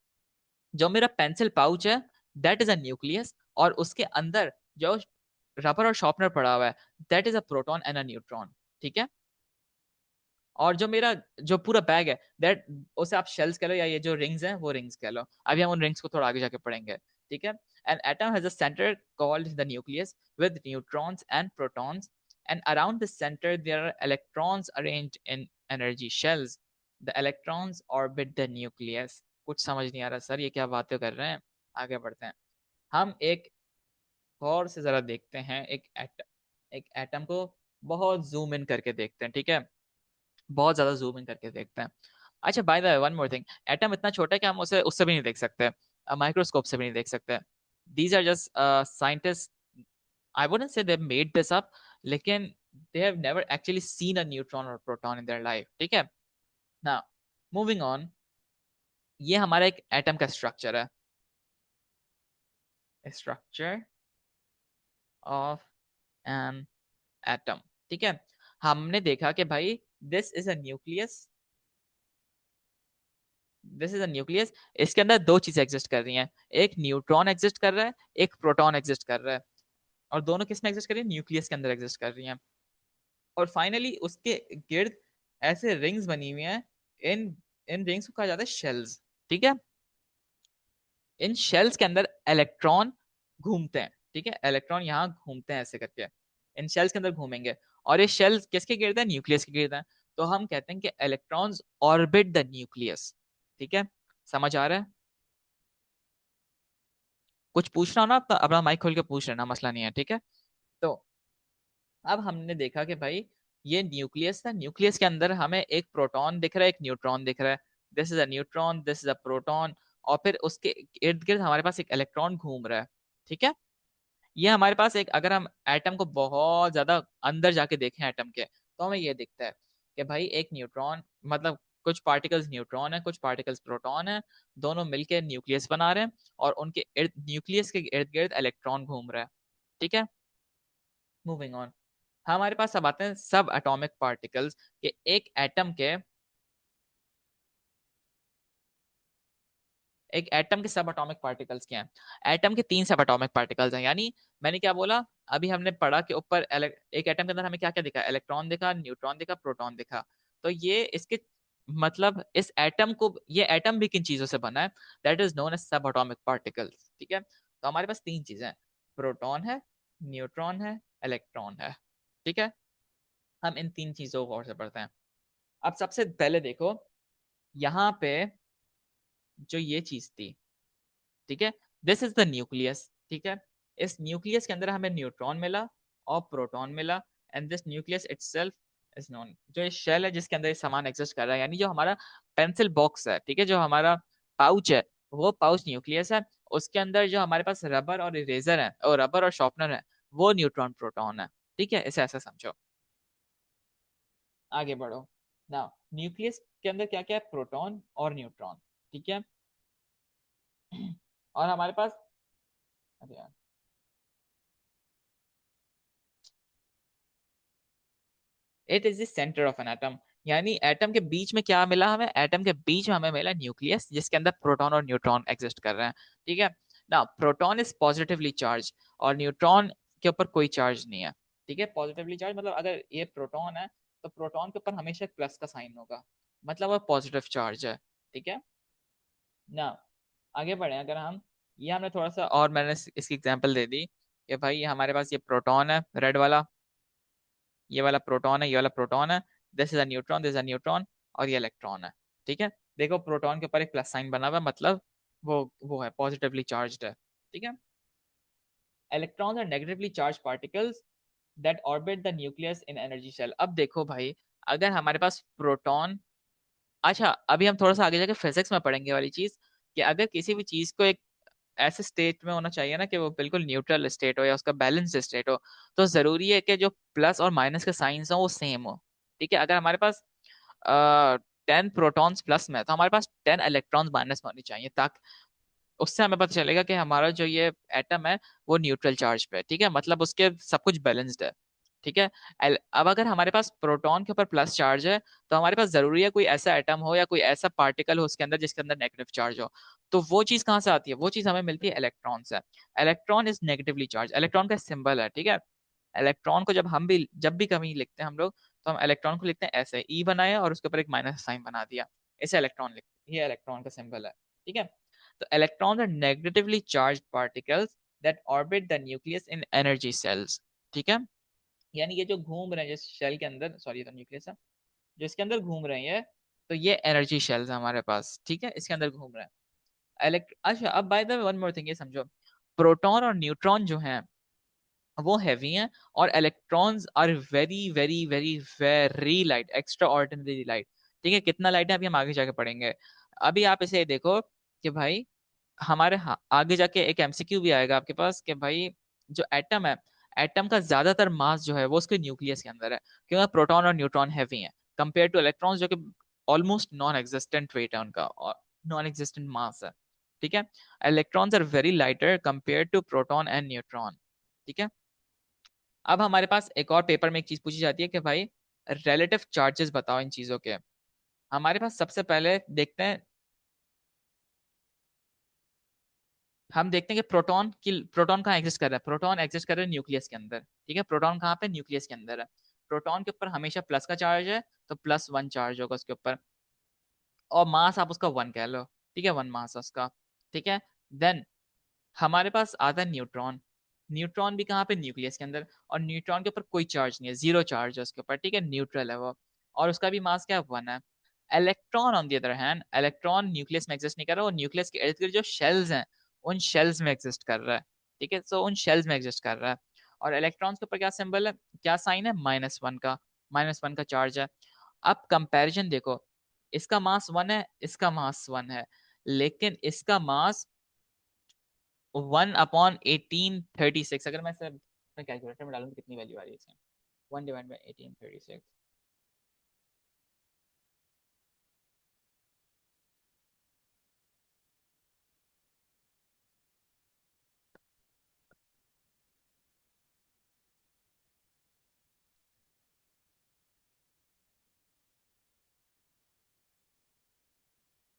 जो मेरा पेंसिल पाउच है, दैट इज अ न्यूक्लियस, और उसके अंदर जो रबर और शार्पनर पड़ा हुआ है, that is a proton and a neutron, ठीक है। और जो मेरा जो पूरा बैग है, दैट, उसे आप शेल्स कह लो, या ये जो रिंग्स हैं वो रिंग्स कह लो। अभी हम उन रिंग्स को थोड़ा आगे जाके पढ़ेंगे, ठीक है। An atom has a centre called the nucleus with neutrons and protons, and around the centre there are electrons arranged in energy shells. The electrons orbit the nucleus. कुछ समझ नहीं आ रहा सर, ये क्या बातें कर रहे हैं। आगे बढ़ते हैं, हम एक गौर से जरा देखते हैं एक एटम को बहुत जूम इन करके देखते हैं, ठीक है। बहुत ज्यादा जूम इन करके देखते हैं। अच्छा, by the way, one more thing, atom इतना छोटा है कि हम उसे उससे भी नहीं देख सकते, माइक्रोस्कोप से भी नहीं देख सकते। These are just scientist, I wouldn't say they made this up, लेकिन they have never actually seen a neutron or proton in their life, ठीक है ना। मूविंग ऑन, ये हमारा एक एटम का स्ट्रक्चर है, स्ट्रक्चर ऑफ एन एटम, ठीक है। हमने देखा कि भाई this is a nucleus, this is a nucleus. इसके अंदर दो चीजें एग्जिस्ट कर रही हैं, एक न्यूट्रॉन एग्जिस्ट कर रहा है, एक प्रोटॉन एग्जिस्ट कर रहा है। और दोनों किस में एग्जिस्ट कर रही है, न्यूक्लियस के अंदर एग्जिस्ट कर रही हैं। और फाइनली उसके गिर्द ऐसे रिंग्स बनी हुई हैं, इन इन रिंग्स को कहा जाता है शेल्स, ठीक है। इन शेल्स के अंदर इलेक्ट्रॉन घूमते हैं, ठीक है। इलेक्ट्रॉन यहाँ घूमते हैं ऐसे करके, इन शेल्स के अंदर घूमेंगे। और ये शेल्स किसके गिर्द है, न्यूक्लियस के गिर्द है। तो हम कहते हैं कि इलेक्ट्रॉन्स ऑर्बिट द न्यूक्लियस, ठीक है। समझ आ रहा है। कुछ पूछना हो ना, अपना माइक खोल के पूछ लेना, मसला नहीं है, ठीक है। तो अब हमने देखा कि भाई ये न्यूक्लियस था, न्यूक्लियस के अंदर हमें एक प्रोटॉन दिख रहा है, एक न्यूट्रॉन दिख रहा है। This is a neutron, this is a proton. और फिर उसके इर्द गिर्द हमारे पास एक इलेक्ट्रॉन घूम रहा है, ठीक है। ये हमारे पास एक, अगर हम एटम को बहुत ज्यादा अंदर जाके देखें एटम के, तो हमें ये दिखता है कि भाई एक न्यूट्रॉन, मतलब कुछ पार्टिकल्स न्यूट्रॉन है, कुछ पार्टिकल्स प्रोटॉन है, दोनों मिलके न्यूक्लियस बना रहे हैं। और उनके इर्द, न्यूक्लियस के इर्द गिर्द इलेक्ट्रॉन घूम रहा है, ठीक है। मूविंग ऑन, हमारे पास अब आते हैं सब एटॉमिक पार्टिकल्स के। एक एटम के सब एटॉमिक पार्टिकल्स क्या हैं। एटम के तीन सब एटॉमिक पार्टिकल्स हैं, यानी मैंने क्या बोला, अभी हमने पढ़ा कि ऊपर एक एटम के अंदर हमें क्या क्या दिखा, इलेक्ट्रॉन दिखा, न्यूट्रॉन दिखा, प्रोटॉन दिखा। तो ये इसके मतलब, इस एटम को, ये एटम भी किन चीजों से बना है, दैट इज नोन एज सब एटॉमिक पार्टिकल्स, ठीक है। तो हमारे पास तीन चीजें हैं, प्रोटॉन है, न्यूट्रॉन है, इलेक्ट्रॉन है, ठीक है। हम इन तीन चीजों को गौर से पढ़ते हैं। अब सबसे पहले देखो, यहाँ पे जो ये चीज थी, ठीक है, दिस इज द न्यूक्लियस, ठीक है। इस न्यूक्लियस के अंदर हमें न्यूट्रॉन मिला और प्रोटॉन मिला, and this nucleus itself is known, जो ये शेल है जिसके अंदर ये सामान एग्जिस्ट कर रहा है, यानी जो हमारा पेंसिल बॉक्स है, ठीक है, जो हमारा पाउच है, वो पाउच न्यूक्लियस है। उसके अंदर जो हमारे पास रबर और इरेजर है, और रबर और शॉर्पनर है, वो न्यूट्रॉन प्रोटॉन है, ठीक है, इसे ऐसा समझो। आगे बढ़ो। नाउ न्यूक्लियस के अंदर क्या क्या है, प्रोटॉन और न्यूट्रॉन, ठीक है। और हमारे पास, अरे यार, it is the centre of an atom, यानी एटम के बीच में क्या मिला हमें, एटम के बीच में हमें मिला न्यूक्लियस जिसके अंदर प्रोटॉन और न्यूट्रॉन एग्जिस्ट कर रहे हैं, ठीक है। ना प्रोटॉन इज पॉजिटिवली चार्ज और न्यूट्रॉन के ऊपर कोई चार्ज नहीं है, ठीक है। पॉजिटिवली चार्ज मतलब अगर ये प्रोटॉन है तो प्रोटॉन के ऊपर हमेशा प्लस का साइन होगा, मतलब वो पॉजिटिव चार्ज है, ठीक है ना। आगे बढ़े अगर हम, ये हमने थोड़ा सा और मैंने इसकी एग्जांपल दे दी कि भाई हमारे पास ये प्रोटॉन है रेड वाला, ये वाला प्रोटॉन है, ये वाला प्रोटॉन है, this is a neutron, this is a neutron, और ये इलेक्ट्रॉन है, ठीक है। देखो प्रोटॉन के ऊपर एक प्लस साइन बना हुआ है, मतलब वो है पॉजिटिवली चार्ज्ड है, ठीक है। Electrons are negatively charge particles that orbit the nucleus in energy shell. अब देखो भाई, अगर हमारे पास प्रोटॉन, अच्छा अभी हम थोड़ा सा आगे जाके फिजिक्स में पढ़ेंगे वाली चीज, कि अगर किसी भी चीज को एक ऐसे स्टेट में होना चाहिए ना कि वो बिल्कुल न्यूट्रल स्टेट हो या उसका बैलेंस स्टेट हो, तो जरूरी है कि जो प्लस और माइनस के साइंस हो वो सेम हो, ठीक है। अगर हमारे पास 10 प्रोटॉन्स प्लस में है, तो हमारे पास 10 इलेक्ट्रॉन्स माइनस में होनी चाहिए, ताकि उससे हमें पता चलेगा कि हमारा जो ये एटम है वो न्यूट्रल चार्ज पे है, ठीक है, मतलब उसके सब कुछ बैलेंस्ड है, ठीक है। अब अगर हमारे पास प्रोटॉन के ऊपर प्लस चार्ज है, तो हमारे पास जरूरी है कोई ऐसा एटम हो या कोई ऐसा पार्टिकल हो उसके अंदर जिसके अंदर नेगेटिव चार्ज हो। तो वो चीज कहाँ से आती है, वो चीज हमें मिलती है इलेक्ट्रॉन से। Electron is negatively charge, electron का सिंबल है, ठीक है। इलेक्ट्रॉन को जब भी कभी लिखते हैं हम लोग, तो हम इलेक्ट्रॉन को लिखते हैं ऐसे, ई बनाया और उसके ऊपर एक माइनस साइन बना दिया, इसे इलेक्ट्रॉन लिखते हैं, ये इलेक्ट्रॉन का सिंबल है, ठीक है। तो electrons are negatively charged particles that orbit the nucleus in energy shells, ठीक है। यानी ये जो घूम रहे हैं जिस शेल के अंदर, सॉरी ये तो न्यूक्लियस है, जो इसके अंदर घूम रहे हैं, तो ये एनर्जी शेल्स है हमारे पास, ठीक है, इसके अंदर घूम रहे हैं। अच्छा अब bye the way one more thing, ये समझो, प्रोटॉन और न्यूट्रॉन जो हैं वो हैवी हैं, और electrons are very very very very light, extraordinary light, ठीक है। कितना लाइट है अभी हम आगे जाके पढ़ेंगे। अभी आप इसे देखो कि भाई हमारे आगे जाके एक एमसीक्यू भी आएगा आपके पास कि भाई जो एटम है, एटम का ज्यादातर मास जो है वो उसके न्यूक्लियस के अंदर है, क्योंकि प्रोटॉन और न्यूट्रॉन हैवी हैं कंपेयर टू इलेक्ट्रॉन्स, जो कि ऑलमोस्ट नॉन एग्जिस्टेंट वेट है उनका और नॉन एग्जिस्टेंट मास है, ठीक है। Electrons are very lighter compare to proton and neutron, ठीक है। अब हमारे पास एक और पेपर में एक चीज पूछी जाती है कि भाई रिलेटिव चार्जेस बताओ इन चीजों के। हमारे पास सबसे पहले देखते हैं, हम देखते हैं कि प्रोटॉन कहाँ एग्जिस्ट कर रहा है, प्रोटॉन एग्जिस्ट कर रहा है न्यूक्लियस के अंदर, ठीक है। प्रोटॉन कहाँ पे, न्यूक्लियस के अंदर है। प्रोटॉन के ऊपर हमेशा प्लस का चार्ज है, तो +1 चार्ज होगा उसके ऊपर, और मास आप उसका 1 कह लो, ठीक है, 1 मास है उसका, ठीक है। देन हमारे पास आता है न्यूट्रॉन, न्यूट्रॉन भी कहाँ पे, न्यूक्लियस के अंदर, और न्यूट्रॉन के ऊपर कोई चार्ज नहीं है, जीरो चार्ज है उसके ऊपर, ठीक है, न्यूट्रल है वो, और उसका भी मास क्या है, 1 है। Electron on the other hand, electron nucleus में एग्जिस्ट नहीं कर रहा, वो न्यूक्लियस के इर्द गिर्द जो शेल्स हैं उन शेल्स में एग्जिस्ट कर रहा है, ठीक है, सो उन शेल्स में एग्जिस्ट कर रहा है। और इलेक्ट्रॉन्स के ऊपर क्या सिंबल है, क्या साइन है, -1 का, -1 का चार्ज है। अब कंपैरिजन देखो, इसका मास 1 है, इसका मास 1 है, लेकिन इसका मास 1/1836, अगर मैं इसे मैं कैलकुलेटर में डालूं तो कितनी वैल्यू आ रही है इसमें, 1/1836,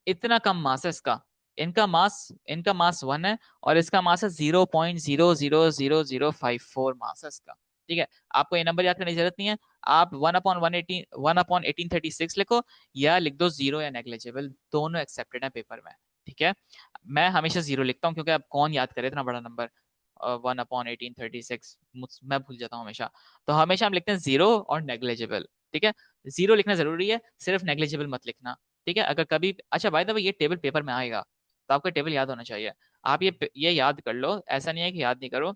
इतना कम मास है इसका। इनका मास 1 है, और इसका मास है 0.000054 मास है इसका, ठीक है। आपको ये नंबर याद करने की जरूरत नहीं है, आप 1/118 लिखो, या लिख दो जीरो या नेग्लिजिबल, दोनों एक्सेप्टेड है पेपर में, ठीक है। मैं हमेशा जीरो लिखता हूँ, क्योंकि अब कौन याद करे इतना बड़ा नंबर, 1/1836, मैं भूल जाता हूँ हमेशा, तो हमेशा हम लिखते हैं जीरो और नेग्लिजिबल, ठीक है। जीरो लिखना जरूरी है, सिर्फ नेग्लिजिबल मत लिखना, ठीक है, अगर कभी, अच्छा भाई, तो ये टेबल पेपर में आएगा, तो आपका टेबल याद होना चाहिए। आप ये याद कर लो, ऐसा नहीं है कि याद नहीं करो।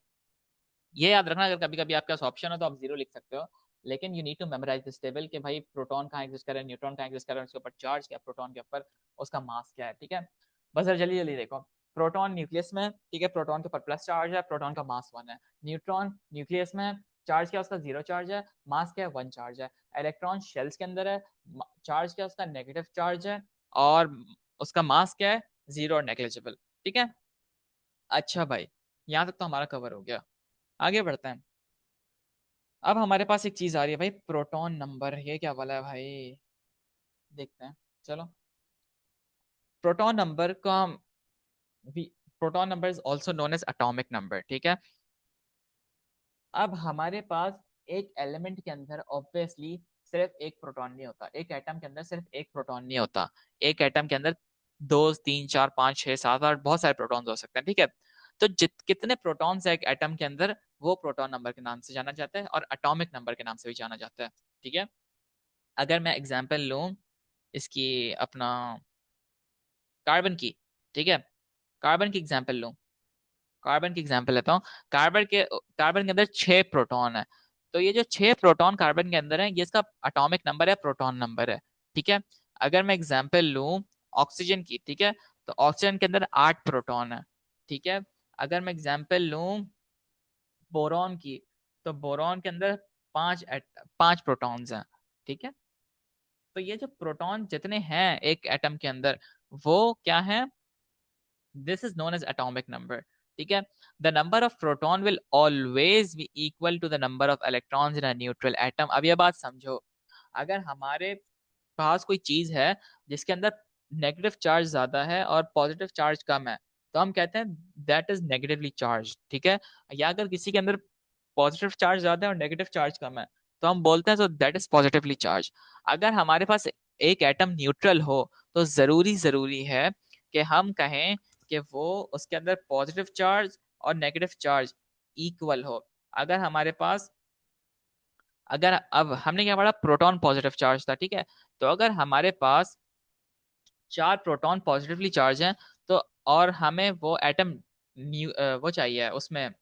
ये याद रखना, अगर कभी कभी आपके पास ऑप्शन हो तो आप जीरो लिख सकते हो, लेकिन you need to memorize this table कि भाई प्रोटॉन कहाँ एग्जिस्ट कर रहा है, न्यूट्रॉन कहाँ एग्जिस्ट कर रहा है, उसके ऊपर चार्ज क्या, प्रोटॉन के ऊपर उसका मास क्या है। ठीक है, बस जरा जल्दी जल्दी देखो। प्रोटॉन न्यूक्लियस में, ठीक है, प्रोटॉन के ऊपर प्लस चार्ज है, प्रोटॉन का मास 1 है। न्यूट्रॉन न्यूक्लियस में, चार्ज क्या उसका 0 चार्ज है, मास क्या है 1 चार्ज है। इलेक्ट्रॉन शेल्स के अंदर है, चार्ज क्या उसका नेगेटिव चार्ज है, और उसका मास क्या है 0 और नेग्लिजिबल। ठीक है, अच्छा भाई, यहाँ तक तो हमारा कवर हो गया। आगे बढ़ते हैं। अब हमारे पास एक चीज आ रही है भाई, प्रोटॉन नंबर, ये क्या वाला है भाई, देखते हैं। चलो, प्रोटॉन नंबर का भी, proton number is also known as atomic number. ठीक है, अब हमारे पास एक एलिमेंट के अंदर ऑब्वियसली सिर्फ एक प्रोटॉन नहीं होता, एक एटम के अंदर सिर्फ एक प्रोटॉन नहीं होता, एक एटम के अंदर 2 3 4 5 6 7 8 बहुत सारे प्रोटॉन्स हो सकते हैं। ठीक है, तो जित कितने प्रोटॉन्स है एक एटम के अंदर, वो प्रोटॉन नंबर के नाम से जाना जाता है, और एटॉमिक नंबर के नाम से भी जाना जाता है। ठीक है, अगर मैं एग्जांपल लूं इसकी, अपना कार्बन की, ठीक है, कार्बन की एग्जांपल लूं, कार्बन की एग्जांपल लेता हूँ। कार्बन के अंदर 6 प्रोटॉन है, तो ये जो 6 प्रोटॉन कार्बन के अंदर है, ये इसका एटॉमिक नंबर है, प्रोटॉन नंबर है। ठीक है, अगर मैं एग्जांपल लूं ऑक्सीजन की, ठीक है, तो ऑक्सीजन के अंदर 8 प्रोटॉन है। ठीक है, अगर मैं एग्जांपल लूं बोरॉन की, तो बोरॉन के अंदर 5 प्रोटॉन्स हैं। ठीक है, तो ये जो प्रोटॉन जितने हैं एक एटम के अंदर, वो क्या है, this is known as atomic number. ठीक है, the number of proton will always be equal to the number of electrons in a neutral atom. अब ये बात समझो, अगर हमारे पास कोई चीज है जिसके अंदर नेगेटिव चार्ज ज्यादा है और पॉजिटिव चार्ज कम है, तो हम कहते हैं दैट इज नेगेटिवली चार्ज। ठीक है, या अगर किसी के अंदर पॉजिटिव चार्ज ज्यादा है और नेगेटिव चार्ज कम है, तो हम बोलते हैं so that is positively charge. अगर हमारे पास एक एटम न्यूट्रल हो, तो जरूरी है कि हम कहें कि वो, उसके अंदर पॉजिटिव चार्ज और नेगेटिव चार्ज इक्वल हो। अगर हमारे पास, अगर अब हमने क्या पढ़ा, प्रोटॉन पॉजिटिव चार्ज था, ठीक है, तो अगर हमारे पास 4 प्रोटॉन पॉजिटिवली चार्ज हैं, तो और हमें वो एटम वो चाहिए उसमें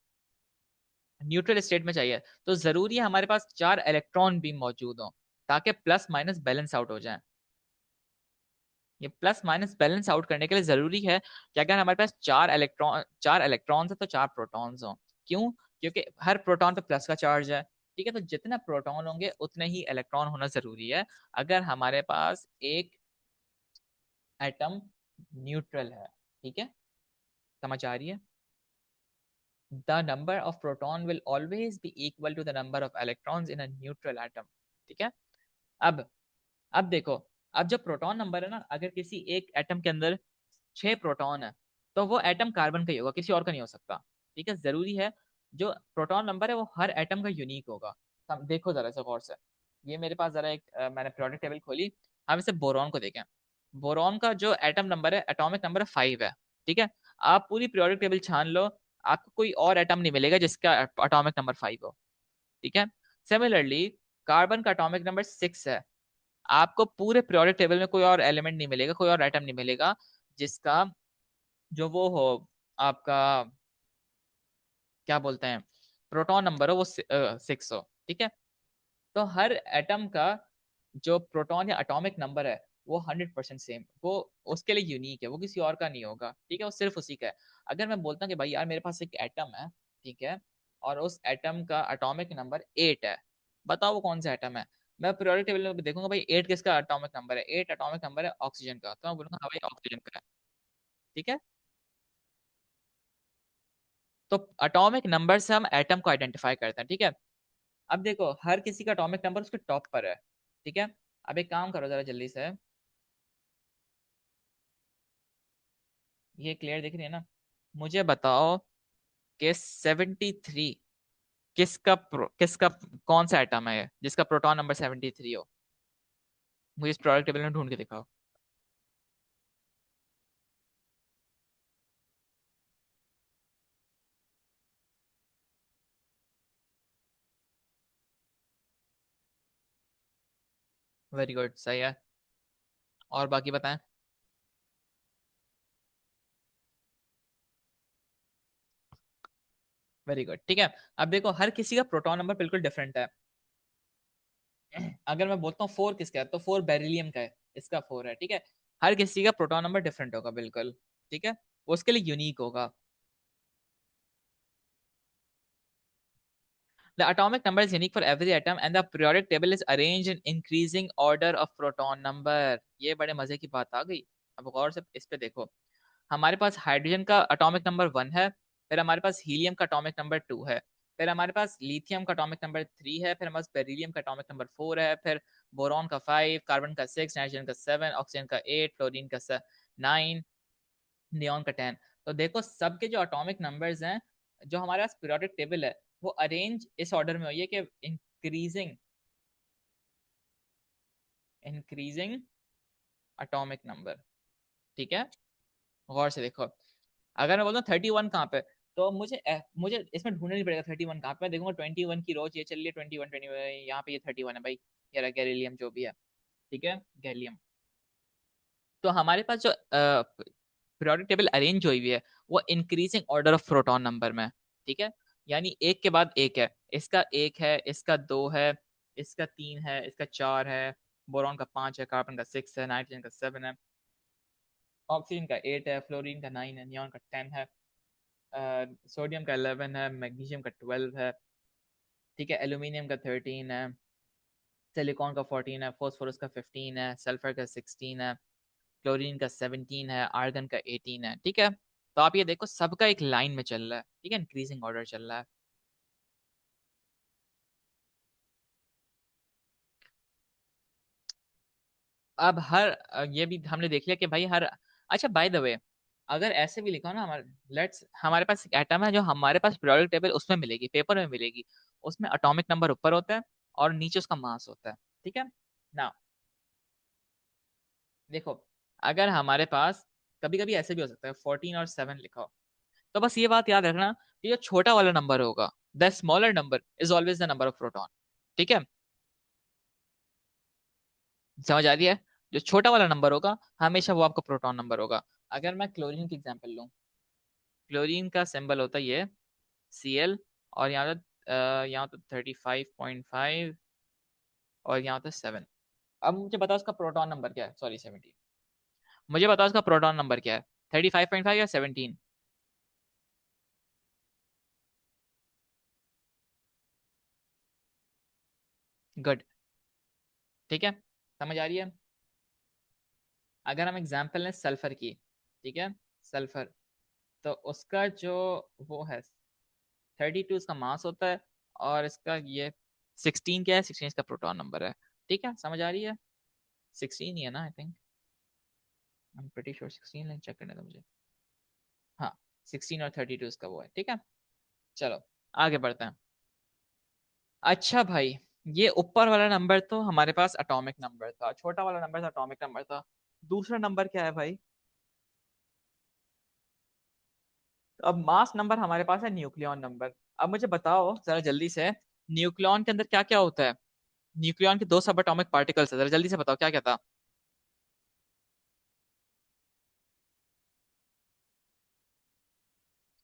न्यूट्रल स्टेट में चाहिए, तो जरूरी है हमारे पास 4 इलेक्ट्रॉन भी मौजूद हों, ताकि प्लस माइनस बैलेंस आउट हो जाए। ये प्लस माइनस बैलेंस आउट करने के लिए जरूरी है कि अगर हमारे पास 4 इलेक्ट्रॉन्स है तो 4 प्रोटॉन्स हों। क्यों? क्योंकि हर प्रोटॉन पे प्लस का चार्ज है। ठीक है, तो जितने प्रोटॉन होंगे उतने ही इलेक्ट्रॉन होना जरूरी है, अगर हमारे पास एक एटम न्यूट्रल है। ठीक है, समझ आ रही है? The number of proton will always be equal to the number of electrons in a neutral atom. ठीक है, अब अब देखो, अब जो प्रोटॉन नंबर है ना, अगर किसी एक एटम के अंदर 6 प्रोटॉन है, तो वो एटम कार्बन का ही होगा, किसी और का नहीं हो सकता। ठीक है, जरूरी है जो प्रोटॉन नंबर है वो हर एटम का यूनिक होगा। हम देखो जरा सा गौर से, ये मेरे पास जरा एक मैंने पीरियोडिक टेबल खोली, हम इसे बोरॉन को देखें। बोरॉन का जो एटम नंबर है, एटॉमिक नंबर है 5 है। ठीक है, आप पूरी पीरियोडिक टेबल छान लो, आपको कोई और एटम नहीं मिलेगा जिसका एटॉमिक नंबर 5 हो। ठीक है, सिमिलरली कार्बन का एटॉमिक नंबर 6 है, आपको पूरे पीरियोडिक टेबल में कोई और एलिमेंट नहीं मिलेगा, कोई और एटम नहीं मिलेगा जिसका जो वो हो, आपका क्या बोलते हैं, प्रोटॉन नंबर हो वो 6 हो। ठीक है, तो हर एटम का जो प्रोटॉन या एटॉमिक नंबर है वो 100% सेम, वो उसके लिए यूनिक है, वो किसी और का नहीं होगा। ठीक है, वो सिर्फ उसी का है। अगर मैं बोलता हूँ कि भाई यार मेरे पास एक एटम है, ठीक है, और उस एटम का एटॉमिक नंबर 8 है, बताओ वो कौन सा एटम है। मैं पीरियोडिक टेबल में देखूंगा भाई 8 किसका एटॉमिक नंबर है, 8 एटॉमिक नंबर है ऑक्सीजन का, तो मैं बोलूंगा हाँ भाई ऑक्सीजन का है। ठीक है, तो एटॉमिक नंबर से हम एटम को आइडेंटिफाई करते हैं। ठीक है, अब देखो हर किसी का एटॉमिक नंबर उसके टॉप पर है। ठीक है, अब एक काम करो जरा जल्दी से, ये क्लियर दिख रही है ना, मुझे बताओ कि 73 किसका कौन सा एटम है जिसका प्रोटॉन नंबर 73 हो, मुझे इस प्रोडक्ट टेबल में ढूंढ के दिखाओ। वेरी गुड, सही है। और बाकी बताएं। वेरी गुड, ठीक है। अब देखो हर किसी का प्रोटॉन नंबर बिल्कुल डिफरेंट है। अगर मैं बोलता हूँ फोर किसका है, तो फोर बेरिलियम का है, इसका फोर है, ठीक है। हर किसी का प्रोटॉन नंबर डिफरेंट होगा बिल्कुल, ठीक है, वो उसके लिए यूनिक होगा। The atomic number is unique for every atom and the periodic table is arranged in increasing order of proton number। ये बड़े मजे की बात आ गई। अब गौर से इस पे देखो, हमारे पास हाइड्रोजन का अटोमिक नंबर 1 है, फिर हमारे पास हीलियम का अटोमिक नंबर 2 है, फिर हमारे पास लिथियम का अटोमिक नंबर 3 है, फिर हमारे पास बेरिलियम का अटोमिक नंबर 4 है, फिर बोरॉन का 5, कार्बन का 6, नाइट्रोजन का 7, ऑक्सीजन का 8, फ्लोरीन का 9, नियॉन का 10। तो देखो सबके जो अटोमिक नंबर्स हैं, जो हमारे पास पीरियोडिक टेबल है, वो अरेंज इस ऑर्डर में हुई है कि इंक्रीजिंग इंक्रीजिंग अटोमिक नंबर, ठीक है। गौर से देखो, अगर मैं बोलता हूँ 31 कहाँ पे, तो मुझे इसमें ढूंढना नहीं पड़ेगा 31 कहाँ पे। मैं देखूंगा 21 की रोज ये चल रही है, 21 यहाँ पे ये 31 है भाई, ये रहा गैलीलियम जो भी है, ठीक है, गैलियम। तो हमारे पास जो पीरियोडिक टेबल अरेंज हुई हुई है, वो increasing order of proton number में, ठीक है। यानी एक के बाद एक है, इसका एक है, इसका दो है, इसका तीन है, इसका चार है, बोरॉन का पांच है, कार्बन का सिक्स है, नाइट्रोजन का सेवन है, ऑक्सीजन का एट है, फ्लोरीन का नाइन है, नियॉन का टेन है, सोडियम का 11 है, मैग्नीशियम का 12 है, ठीक है, एल्यूमिनियम का 13 है, सिलिकॉन का 14 है, फॉस्फोरस का 15 है, सल्फर का 16 है, क्लोरीन का 17 है, आर्गन का 18 है, ठीक है। तो आप ये देखो सबका एक लाइन में चल रहा है, ठीक है, इंक्रीजिंग ऑर्डर चल रहा है। अब ये भी हमने देख लिया कि भाई हर, अच्छा बाय द वे, अगर ऐसे भी लिखा हो ना, हमारे पास एक एटम है जो हमारे पास पीरियोडिक टेबल उसमें मिलेगी, पेपर में मिलेगी, उसमें एटॉमिक नंबर ऊपर होता है और नीचे उसका मास होता है, ठीक है ना। देखो, अगर हमारे पास कभी कभी ऐसे भी हो सकता है 14 और 7 लिखा हो, तो बस ये बात याद रखना कि जो छोटा वाला नंबर होगा, the smaller number is always the number of proton, ठीक है। समझ आ रही है? जो छोटा वाला नंबर होगा हमेशा वो आपका प्रोटॉन नंबर होगा। अगर मैं क्लोरीन की एग्जांपल लूं, क्लोरीन का सिंबल होता है ये Cl, और यहाँ तो 35.5, और यहाँ तो 7। अब मुझे बताओ उसका प्रोटॉन नंबर क्या है, सॉरी 17, मुझे बताओ उसका प्रोटॉन नंबर क्या है, 35.5 या 17? गुड, ठीक है, समझ आ रही है। अगर हम एग्जांपल लें सल्फर की, ठीक है, सल्फर, तो उसका जो वो है 32 इसका मास होता है, और इसका ये 16 क्या है, 16 इसका प्रोटॉन नंबर है, ठीक है, समझ आ रही है। 16 ही है ना, I think, I am pretty sure 16 है, चेक करने दो मुझे। हाँ, 16 और 32 इसका वो है, ठीक है। चलो आगे बढ़ते हैं। अच्छा भाई, ये ऊपर वाला नंबर तो हमारे पास एटॉमिक नंबर था, छोटा वाला नंबर था एटॉमिक नंबर था। दूसरा नंबर क्या है भाई? अब मास नंबर हमारे पास है न्यूक्लियॉन नंबर। अब मुझे बताओ जरा जल्दी से, न्यूक्लियॉन के अंदर क्या क्या होता है? न्यूक्लियॉन के दो सब एटॉमिक पार्टिकल्स है, जरा जल्दी से बताओ क्या क्या था।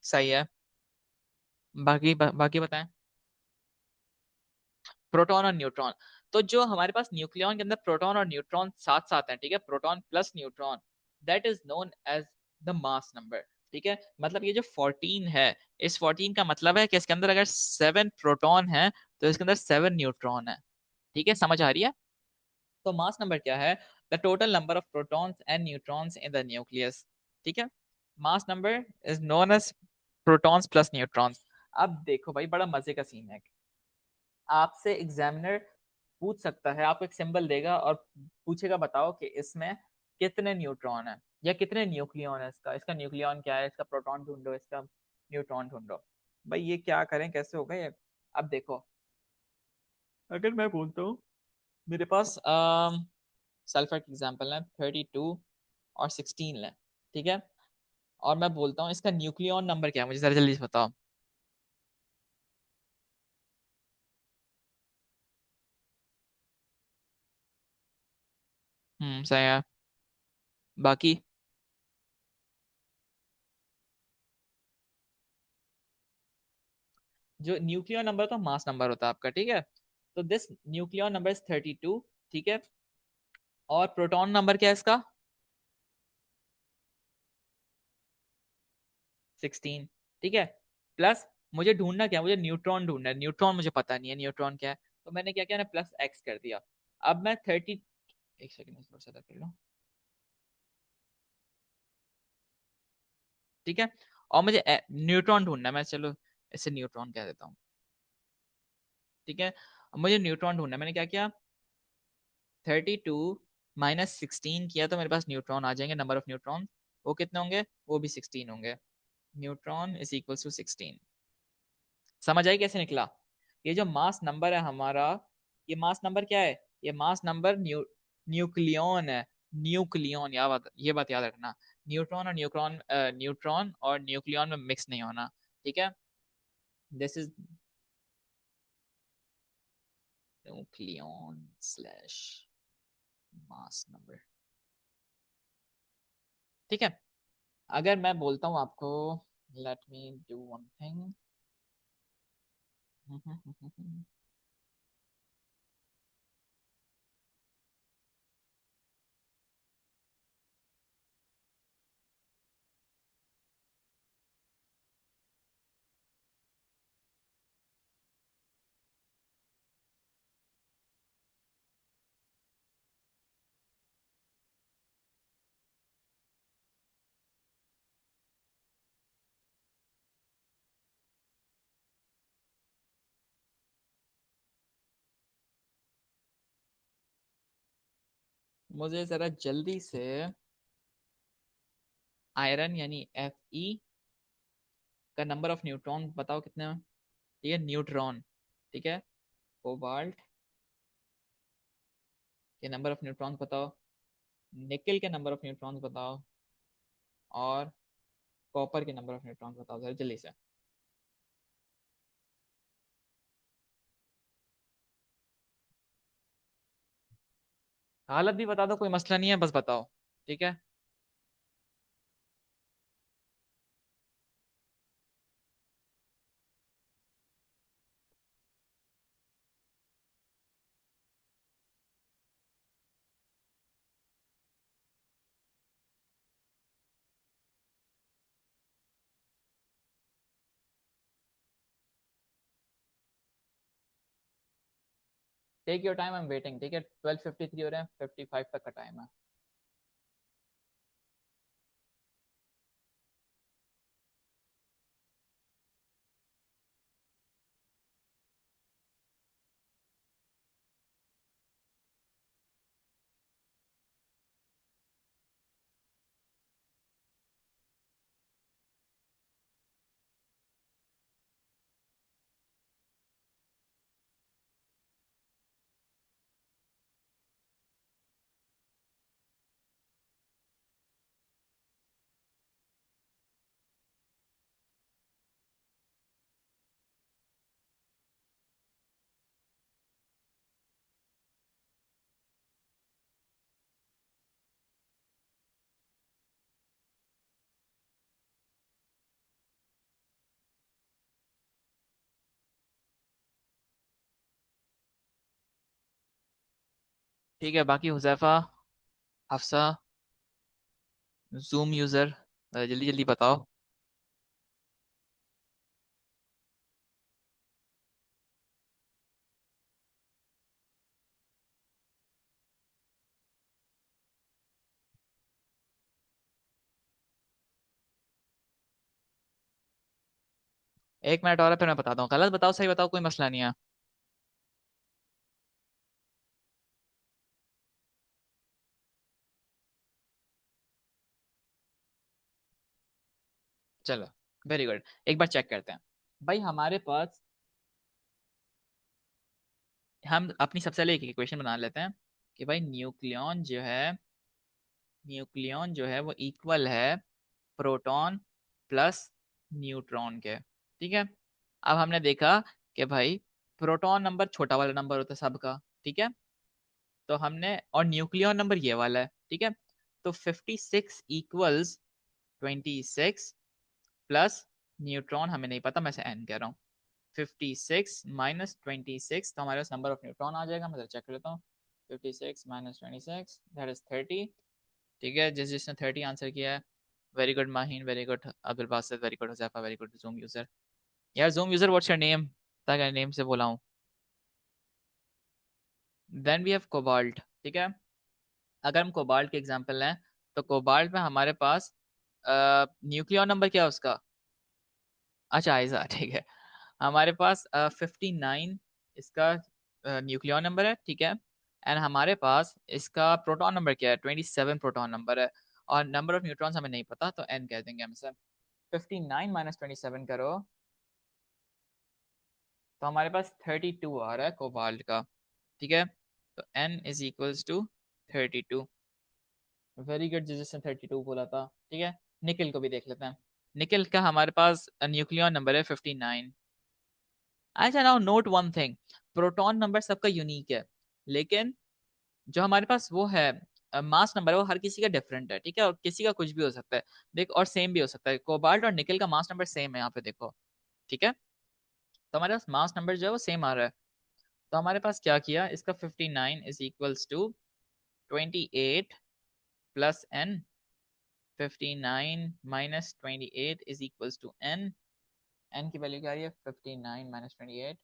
सही है। बाकी बताएं। प्रोटॉन और न्यूट्रॉन। तो जो हमारे पास न्यूक्लियॉन के अंदर प्रोटॉन और न्यूट्रॉन साथ साथ हैं, ठीक है, proton plus neutron, that is known as the mass number, ठीक है। मतलब ये जो 14 है, इस 14 का मतलब है कि इसके अंदर अगर 7 प्रोटॉन है तो इसके अंदर 7 न्यूट्रॉन है, ठीक है, समझ आ रही है। तो मास नंबर क्या है? The total number of protons and neutrons in the nucleus, ठीक है। Mass number is known as protons plus neutrons. अब देखो भाई, बड़ा मजे का सीन है। आपसे एग्जामिनर पूछ सकता है, आपको एक सिंबल देगा और पूछेगा बताओ कि इसमें कितने न्यूट्रॉन है या कितने न्यूक्लियॉन है, इसका इसका न्यूक्लियॉन क्या है, इसका प्रोटॉन ढूंढो, इसका न्यूट्रॉन ढूंढो। भाई ये क्या करें, कैसे होगा ये? अब देखो, अगर मैं बोलता हूँ मेरे पास सल्फर की एग्जांपल है 32 और 16 है, ठीक है, और मैं बोलता हूँ इसका न्यूक्लियॉन नंबर क्या है, मुझे जरा जल्दी से बताओ। सही है। बाकी जो न्यूक्लियर नंबर तो मास नंबर होता है आपका, ठीक है। तो दिस न्यूक्लियर नंबर इज 32, ठीक है। और प्रोटॉन नंबर क्या है इसका? 16, ठीक है। प्लस मुझे ढूंढना क्या है? मुझे न्यूट्रॉन ढूंढना है। न्यूट्रॉन मुझे पता नहीं है न्यूट्रॉन क्या है। तो मैंने क्या किया ना, प्लस एक्स कर दिया। अब मैं 30, एक सेकंड थोड़ा सा कर लो, ठीक है। और मुझे न्यूट्रॉन ढूंढना है, मैं चलो इसे न्यूट्रॉन कह देता हूँ, ठीक है। अब मुझे न्यूट्रॉन ढूंढना है, मैंने क्या किया, 32 माइनस 16 किया तो मेरे पास न्यूट्रॉन आ जाएंगे, नंबर ऑफ न्यूट्रॉन। वो कितने होंगे? वो भी 16 होंगे। Neutron is equal to 16। समझ आई कैसे निकला? ये जो मास नंबर है हमारा, ये मास नंबर क्या है? ये मास नंबर न्यूक्लियन है। न्यूक्लियन, ये बात याद रखना। न्यूट्रॉन और न्यूट्रॉन और न्यूक्लियन में मिक्स नहीं होना, ठीक है। This is nucleon slash mass number, ठीक है। अगर मैं बोलता हूँ आपको, let me do one thing. मुझे जरा जल्दी से आयरन यानी Fe का नंबर ऑफ न्यूट्रॉन बताओ कितने हैं? ठीक है, न्यूट्रॉन, ठीक है। कोबाल्ट के नंबर ऑफ न्यूट्रॉन्स बताओ, निकेल के नंबर ऑफ न्यूट्रॉन्स बताओ, और कॉपर के नंबर ऑफ न्यूट्रॉन्स बताओ जरा जल्दी से। हालत भी बता दो, कोई मसला नहीं है, बस बताओ, ठीक है। Take your time, I am waiting, ठीक है। 12:53 हो रहे हैं, 55 तक का टाइम है। ठीक है, बाकी हुजैफा, हफ्सा, जूम यूजर, जल्दी जल्दी बताओ। एक मिनट और है, फिर मैं बताता हूँ। गलत बताओ सही बताओ, कोई मसला नहीं है। चलो, वेरी गुड। एक बार चेक करते हैं भाई हमारे पास। हम अपनी सबसे पहले एक इक्वेशन बना लेते हैं कि भाई न्यूक्लियन जो है वो इक्वल है प्रोटॉन प्लस न्यूट्रॉन के, ठीक है। अब हमने देखा कि भाई प्रोटॉन नंबर छोटा वाला नंबर होता है सबका, ठीक है। तो हमने, और न्यूक्लियन नंबर ये वाला है, ठीक है। तो 56 इक्वल्स 26 प्लस न्यूट्रॉन हमें नहीं पता, मैं से एन कह रहा हूँ। 56 माइनस 26, तो हमारे पास नंबर ऑफ न्यूट्रॉन आ जाएगा। मैं चेक कर लेता हूँ। 56 माइनस 26 दैट इज 30। ठीक है, जिसने 30 आंसर किया है, very good Maheen, very good Abdul Basit, very good Huzaifa, very good Zoom user. यार Zoom user what's your name, ताकि नेम से बोला हूँ। Then we have cobalt. ठीक है, अगर हम कोबाल्ट के एग्जांपल लें, तो कोबाल्ट में हमारे पास न्यूक्लियर नंबर क्या है उसका? अच्छा आयजा, ठीक है। हमारे पास 59 इसका न्यूक्लियर नंबर है। ठीक है, एंड हमारे पास इसका प्रोटॉन नंबर क्या है? 27 प्रोटॉन नंबर है। और नंबर ऑफ न्यूट्रॉन्स हमें नहीं पता, तो एन कह देंगे हम इसे। 59 माइनस 27 करो, तो हमारे पास 32 आ रहा है कोबाल्ट का। ठीक है, तो N is equals to 32। Very good, जिसने 32 बोला था। ठीक है, निकल को भी देख लेते हैं। निकल का हमारे पास न्यूक्लियर नंबर है 59। अच्छा, now note one thing, proton number सबका यूनिक है, लेकिन जो हमारे पास वो है मास नंबर है, वो हर किसी का डिफरेंट है। ठीक है, और किसी का कुछ भी हो सकता है। देख, और सेम भी हो सकता है। कोबाल्ट और निकल का मास नंबर सेम है, यहाँ पे देखो। ठीक है, तो हमारे पास मास नंबर जो है वो सेम आ रहा है। तो हमारे पास क्या किया, इसका 59 is equals to 28 plus N. 59 minus 28 is equals to N. N की वैल्यू क्या आ रही है? 59 माइनस 28,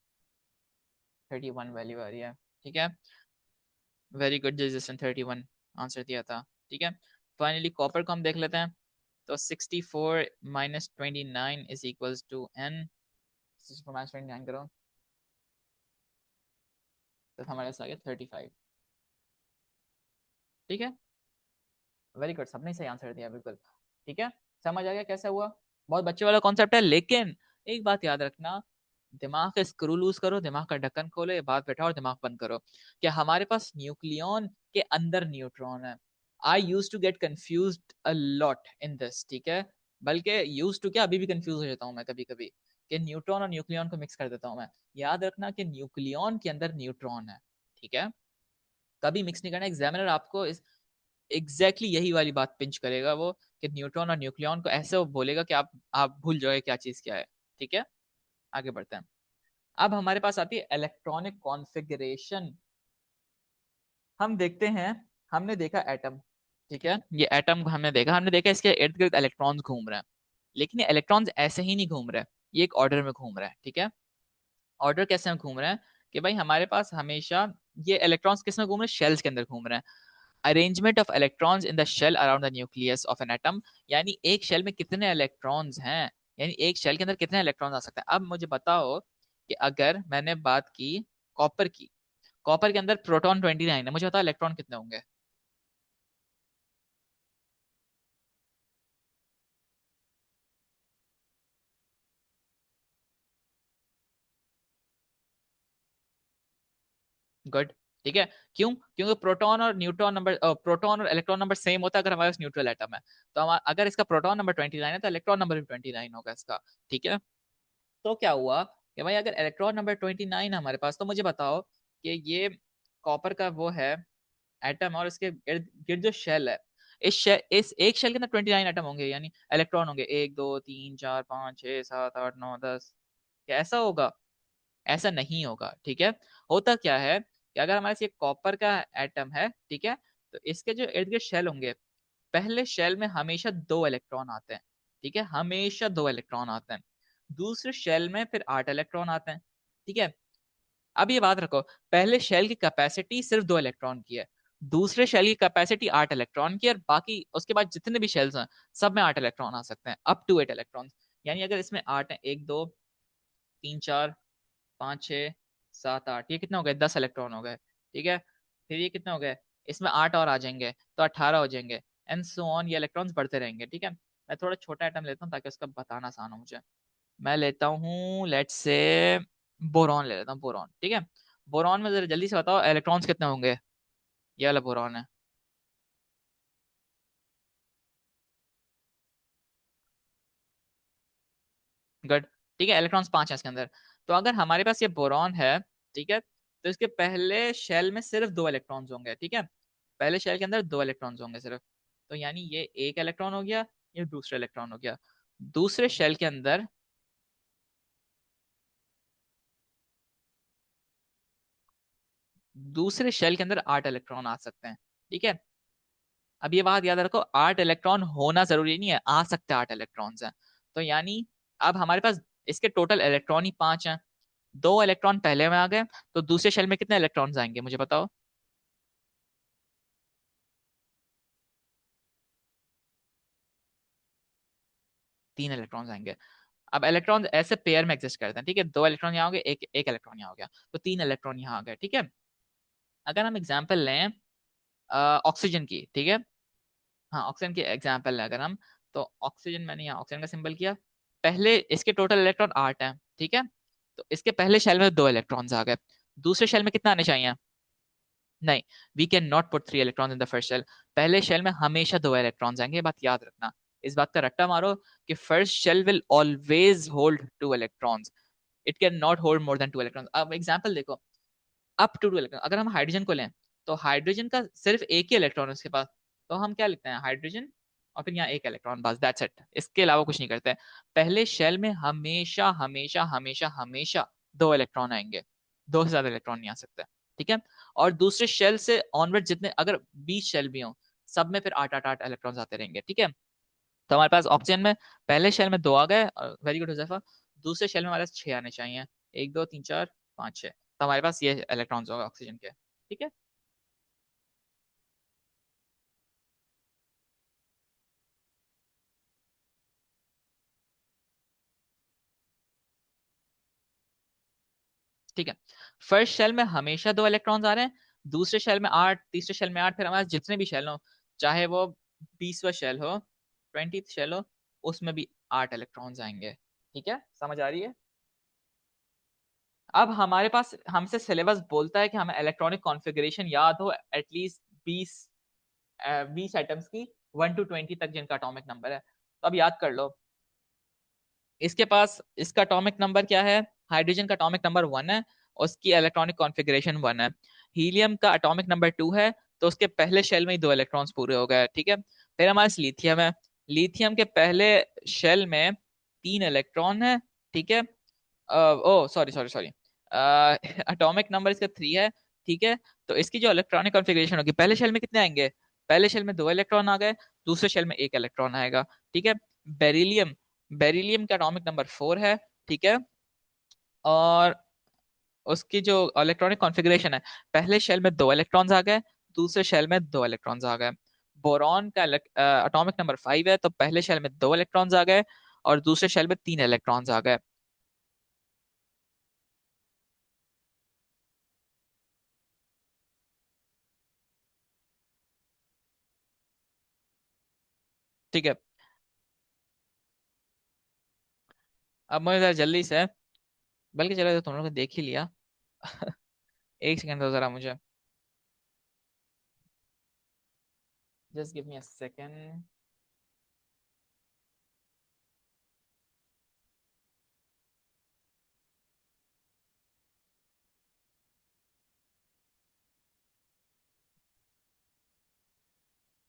31 वैल्यू आ रही है। ठीक है, वेरी गुड, जिसने 31 आंसर दिया था। ठीक है, फाइनली कॉपर को हम देख लेते हैं। तो 64 minus 29 is equals to N. 64 minus 29 करो, तो हमारे पास आ गया 35। ठीक है, वेरी गुड, सबने सही आंसर दिया बिल्कुल। ठीक है, समझ आ गया कैसे हुआ? बहुत बच्चे वाला कॉन्सेप्ट है, लेकिन एक बात याद रखना, दिमाग का स्क्रू लूज करो, दिमाग का ढक्कन खोलो, ये बात बैठाओ और दिमाग बंद करो कि हमारे पास न्यूक्लियन के अंदर न्यूट्रॉन है। I use to get confuse a lot in this. ठीक है, बल्कि यूज टू क्या, अभी भी कंफ्यूज हो जाता हूँ मैं कभी कभी, कि न्यूट्रॉन और न्यूक्लियन को मिक्स कर देता हूँ मैं। याद रखना कि न्यूक्लियन के अंदर न्यूट्रॉन है। ठीक है, कभी मिक्स नहीं करना। एग्जामिनर आपको इस एग्जैक्टली यही वाली बात पिंच करेगा वो, कि न्यूट्रॉन और न्यूक्लियन को ऐसे वो बोलेगा कि आप भूल जाओगे क्या चीज क्या है। ठीक है, आगे बढ़ते हैं। अब हमारे पास आती है इलेक्ट्रॉनिक कॉन्फ़िगरेशन। हम देखते हैं, हमने देखा एटम। ठीक है, ये एटम हमने देखा इसके इर्द गिर्द इलेक्ट्रॉन्स घूम रहे हैं। लेकिन ये इलेक्ट्रॉन्स ऐसे ही नहीं घूम रहे, ये एक ऑर्डर में घूम रहे हैं। ठीक है, ऑर्डर कैसे में घूम रहे हैं, कि भाई हमारे पास हमेशा ये इलेक्ट्रॉन्स किस में घूम रहे हैं? शेल्स के अंदर घूम रहे हैं। Arrangement of electrons in the shell around the nucleus of an atom, यानी एक शेल में कितने इलेक्ट्रॉन्स हैं, यानी एक शेल के अंदर कितने इलेक्ट्रॉन्स आ सकते हैं। अब मुझे बताओ कि अगर मैंने बात की कॉपर की, कॉपर के अंदर प्रोटॉन 29 है, मुझे बताओ इलेक्ट्रॉन कितने होंगे? गुड। ठीक है, क्यों? क्योंकि प्रोटॉन और न्यूट्रॉन नंबर, प्रोटॉन और इलेक्ट्रॉन नंबर सेम होता है अगर हमारे पास न्यूट्रल एटम है। तो हम अगर इसका प्रोटॉन नंबर 29 है, तो इलेक्ट्रॉन नंबर भी 29 होगा इसका। ठीक है, तो क्या हुआ कि भाई अगर इलेक्ट्रॉन नंबर 29 है हमारे पास, तो मुझे बताओ कि ये कॉपर का वो है एटम, और इसके इर्द गिर्द जो शेल है, इस एक शेल के अंदर 29 एटम होंगे, यानी इलेक्ट्रॉन होंगे 1 2 3 4 5 6 7 8 9 10। क्या ऐसा होगा? ऐसा नहीं होगा। ठीक है, होता क्या है कि अगर हमारे पास ये कॉपर का एटम है, ठीक है, तो इसके जो इर्द गिर्द शेल होंगे, पहले शेल में हमेशा 2 इलेक्ट्रॉन आते हैं। ठीक है, हमेशा 2 इलेक्ट्रॉन आते हैं। दूसरे शेल में फिर 8 इलेक्ट्रॉन आते हैं। ठीक है, अब ये बात रखो, पहले शेल की कैपेसिटी सिर्फ 2 इलेक्ट्रॉन की है, दूसरे शेल की कैपेसिटी 8 इलेक्ट्रॉन की है, और बाकी उसके बाद जितने भी शेल्स हैं सब में 8 इलेक्ट्रॉन आ सकते हैं, अप टू 8 इलेक्ट्रॉन। यानी अगर इसमें 8 है, 1 2 3 4 5 6 7 8, ये कितने हो गए? 10 इलेक्ट्रॉन हो गए। ठीक है, फिर ये कितने हो गए? इसमें 8 और आ जाएंगे, तो 18 हो जाएंगे, एंड सो ऑन, ये इलेक्ट्रॉन्स बढ़ते रहेंगे। ठीक है, मैं थोड़ा छोटा आइटम लेता हूँ ताकि उसका बताना आसान हो मुझे। मैं लेता हूँ, लेट्स से बोरॉन ले लेता हूँ, बोरॉन। ठीक है, बोरॉन में जरा जल्दी से बताओ इलेक्ट्रॉन्स कितने होंगे? ये वाला बोरॉन है। गुड। ठीक है, इलेक्ट्रॉन्स 5 है इसके अंदर। तो अगर हमारे पास ये बोरॉन है, ठीक है, तो इसके पहले शेल में सिर्फ 2 इलेक्ट्रॉन्स होंगे। ठीक है, पहले शेल के अंदर 2 इलेक्ट्रॉन्स होंगे सिर्फ। तो यानी ये एक इलेक्ट्रॉन हो गया, ये दूसरा इलेक्ट्रॉन हो गया। दूसरे शेल के अंदर, दूसरे शेल के अंदर 8 इलेक्ट्रॉन आ सकते हैं। ठीक है, अब ये बात याद रखो, 8 इलेक्ट्रॉन होना जरूरी नहीं है, आ सकते हैं 8 इलेक्ट्रॉन्स हैं। तो यानी अब हमारे पास इसके टोटल इलेक्ट्रॉन ही 5 हैं। 2 इलेक्ट्रॉन पहले में आ गए, तो दूसरे शेल में कितने इलेक्ट्रॉन्स आएंगे मुझे बताओ। 3 इलेक्ट्रॉन्स आएंगे। अब इलेक्ट्रॉन ऐसे पेयर में एग्जिस्ट करते हैं, ठीक है, 2 इलेक्ट्रॉन यहाँ हो गए, एक एक इलेक्ट्रॉन यहाँ हो गया, तो 3 इलेक्ट्रॉन यहाँ आ गए। ठीक है, अगर हम एग्जाम्पल लें ऑक्सीजन की, ठीक है, हाँ ऑक्सीजन की एग्जाम्पल लें अगर हम, तो ऑक्सीजन, मैंने यहाँ ऑक्सीजन का सिंबल किया। पहले इसके टोटल इलेक्ट्रॉन 8 हैं, ठीक है, तो इसके पहले शेल में 2 इलेक्ट्रॉन्स आ गए। दूसरे शेल में कितना आने चाहिए? नहीं, we can not put 3 electron in the first shell. पहले शेल में हमेशा 2 इलेक्ट्रॉन्स आएंगे, ये बात याद रखना। इस बात का रट्टा मारो कि first shell will always hold 2 electrons, it can not hold more than 2 electrons. अब एग्जाम्पल देखो, अप टू 2 इलेक्ट्रॉन। अगर हम हाइड्रोजन को लें, तो हाइड्रोजन का सिर्फ एक ही इलेक्ट्रॉन है उसके पास, तो हम क्या लिखते हैं, हाइड्रोजन और फिर यहाँ एक इलेक्ट्रॉन, बस दैट्स इट, इसके अलावा कुछ नहीं करते हैं। पहले शेल में हमेशा हमेशा हमेशा हमेशा 2 इलेक्ट्रॉन आएंगे, 2 से ज्यादा इलेक्ट्रॉन नहीं आ सकते। ठीक है, और दूसरे शेल से ऑनवर्ड जितने, अगर 20 शेल भी हों, सब में फिर 8 8 8 इलेक्ट्रॉन आते रहेंगे। ठीक है, तो हमारे पास ऑक्सीजन में पहले शेल में 2 आ गए, वेरी गुड हुजैफा। दूसरे शेल में हमारे पास 6 आने चाहिए, 1 2 3 4 5 6, तो हमारे पास ये इलेक्ट्रॉन्स होगा ऑक्सीजन के। ठीक है, ठीक है, फर्स्ट शेल में हमेशा 2 इलेक्ट्रॉन्स आ रहे हैं, दूसरे शेल में 8, तीसरे शेल में 8, फिर हमारे पास जितने भी शेल हो, चाहे वो 20वां शेल हो, 20th शेल हो, उसमें भी 8 इलेक्ट्रॉन्स आएंगे। ठीक है, समझ आ रही है? अब हमारे पास, हमसे सिलेबस बोलता है कि हमें इलेक्ट्रॉनिक कॉन्फ़िगरेशन याद हो एटलीस्ट 20 एटम्स की, 1 to 20 तक जिनका एटॉमिक नंबर है, तो अब याद कर लो। इसके पास इसका एटॉमिक नंबर क्या है? हाइड्रोजन का एटॉमिक नंबर 1 है, उसकी इलेक्ट्रॉनिक कॉन्फ़िगरेशन 1 है। हीलियम का एटॉमिक नंबर 2 है, तो उसके पहले शेल में ही 2 इलेक्ट्रॉन्स पूरे हो गए। ठीक है, फिर हमारे पास लिथियम है, लिथियम के पहले शेल में 3 इलेक्ट्रॉन है। ठीक है, oh sorry sorry sorry, atomic number इसका 3 है। ठीक है, तो इसकी जो इलेक्ट्रॉनिक कॉन्फ़िगरेशन होगी, पहले शेल में कितने आएंगे? पहले शेल में 2 इलेक्ट्रॉन आ गए, दूसरे शेल में एक इलेक्ट्रॉन आएगा। ठीक है, बेरिलियम, बेरिलियम का एटॉमिक नंबर 4 है। ठीक है, और उसकी जो इलेक्ट्रॉनिक कॉन्फ़िगरेशन है, पहले शेल में 2 इलेक्ट्रॉन्स आ गए, दूसरे शेल में 2 इलेक्ट्रॉन्स आ गए। बोरॉन का एटॉमिक नंबर 5 है, तो पहले शेल में 2 इलेक्ट्रॉन्स आ गए और दूसरे शेल में 3 इलेक्ट्रॉन्स आ गए। ठीक है, अब मुझे जरा जल्दी से, बल्कि चलो तो तुम लोगों ने देख ही लिया। एक सेकंड दो जरा मुझे, just give me a second.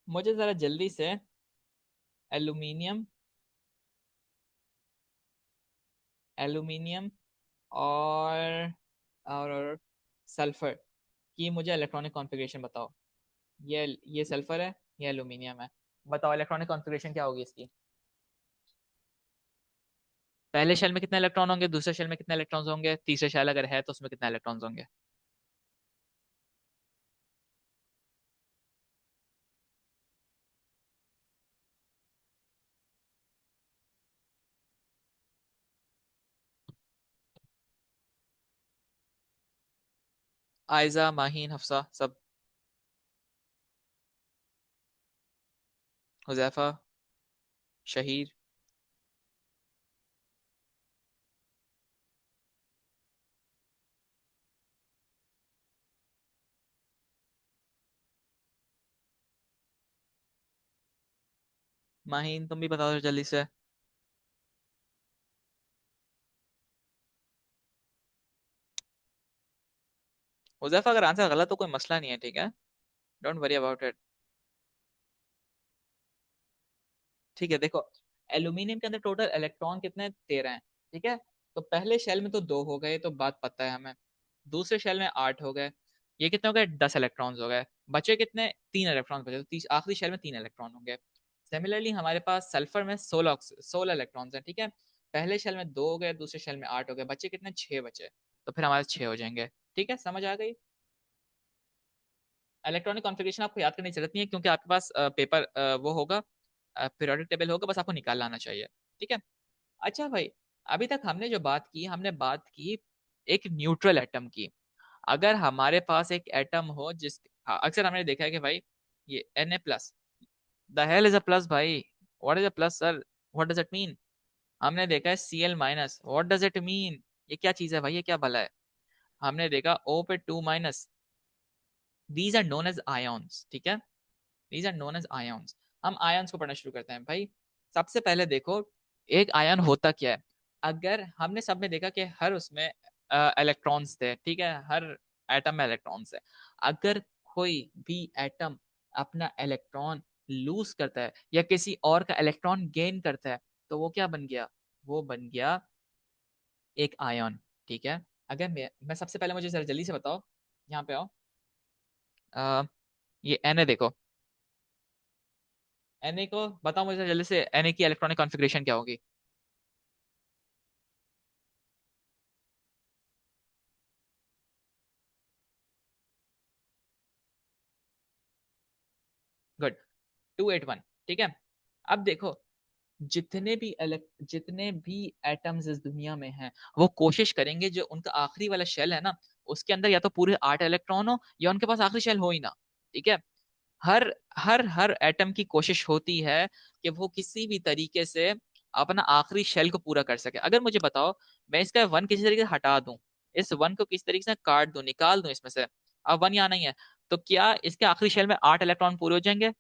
मुझे जरा जल्दी से एल्यूमिनियम, एल्यूमिनियम और और सल्फर की मुझे इलेक्ट्रॉनिक कॉन्फ़िगरेशन बताओ। ये सल्फर है, ये एल्यूमिनियम है, बताओ इलेक्ट्रॉनिक कॉन्फ़िगरेशन क्या होगी इसकी। पहले शेल में कितने इलेक्ट्रॉन होंगे, दूसरे शेल में कितने इलेक्ट्रॉन्स होंगे, तीसरे शेल अगर है तो उसमें कितने इलेक्ट्रॉन्स होंगे? आयजा, माहीन, हफ्सा, सब, हुजैफा, शहीर, माहीन तुम भी बताओ जल्दी से। हुजैफा अगर आंसर गलत हो कोई मसला नहीं है, ठीक है, डोंट वरी अबाउट इट। ठीक है, देखो एल्यूमिनियम के अंदर टोटल इलेक्ट्रॉन कितने, 13 हैं। ठीक है, तो पहले शेल में तो 2 हो गए, तो बात पता है हमें। दूसरे शेल में 8 हो गए, ये कितने हो गए, 10 इलेक्ट्रॉन्स हो गए। बचे कितने, 3 इलेक्ट्रॉन बचे, तो आखिरी शेल में 3 इलेक्ट्रॉन होंगे। सिमिलरली हमारे पास सल्फर में 16 इलेक्ट्रॉन्स हैं। ठीक है, पहले शेल में 2 हो गए, दूसरे शेल में 8 हो गए, बचे कितने, 6 बचे। तो फिर हमारे 6 हो जाएंगे। ठीक है, समझ आ गई। इलेक्ट्रॉनिक कॉन्फ़िगरेशन आपको याद करने की जरूरत नहीं है, क्योंकि आपके पास पेपर वो होगा, पीरियोडिक टेबल होगा, बस आपको निकाल लाना चाहिए। ठीक है। अच्छा भाई, अभी तक हमने जो बात की, हमने बात की एक न्यूट्रल एटम की। अगर हमारे पास एक एटम हो जिस, हाँ, अक्सर हमने देखा है कि भाई ये Na plus, the hell is a plus भाई, what is a plus sir, what does it mean. हमने देखा है Cl minus, what does it mean, ये क्या चीज है भाई, ये क्या भला है। हमने देखा O पे 2 minus, these are known as ions. ठीक है, these are known as ions. हम आयंस को पढ़ना शुरू करते हैं भाई। सबसे पहले देखो, एक आयन होता क्या है। अगर हमने सब में देखा कि हर उसमें इलेक्ट्रॉन्स थे, ठीक है, हर एटम में इलेक्ट्रॉन्स है। अगर कोई भी एटम अपना इलेक्ट्रॉन लूज करता है या किसी और का इलेक्ट्रॉन गेन करता है, तो वो क्या बन गया, वो बन गया एक आयन। ठीक है, अगर मैं सबसे पहले, मुझे जरा जल्दी से बताओ, यहाँ पे आओ। अ, ये Na देखो, Na को बताओ मुझे जल्दी से, Na की इलेक्ट्रॉनिक कॉन्फ़िगरेशन क्या होगी। गुड, 281। ठीक है, अब देखो, जितने भी एटम्स इस दुनिया में हैं, वो कोशिश करेंगे जो उनका आखिरी वाला शेल है ना, उसके अंदर या तो पूरे 8 इलेक्ट्रॉन हो, या उनके पास आखिरी शेल हो ही ना। ठीक है, हर हर एटम की कोशिश होती है कि वो किसी भी तरीके से अपना आखिरी शेल को पूरा कर सके। अगर मुझे बताओ, मैं इसका वन किसी तरीके से हटा दूं, इस वन को किसी तरीके से काट दूं, निकाल दूं इसमें से, अब वन यहाँ नहीं है, तो क्या इसके आखिरी शेल में 8 इलेक्ट्रॉन पूरे हो जाएंगे।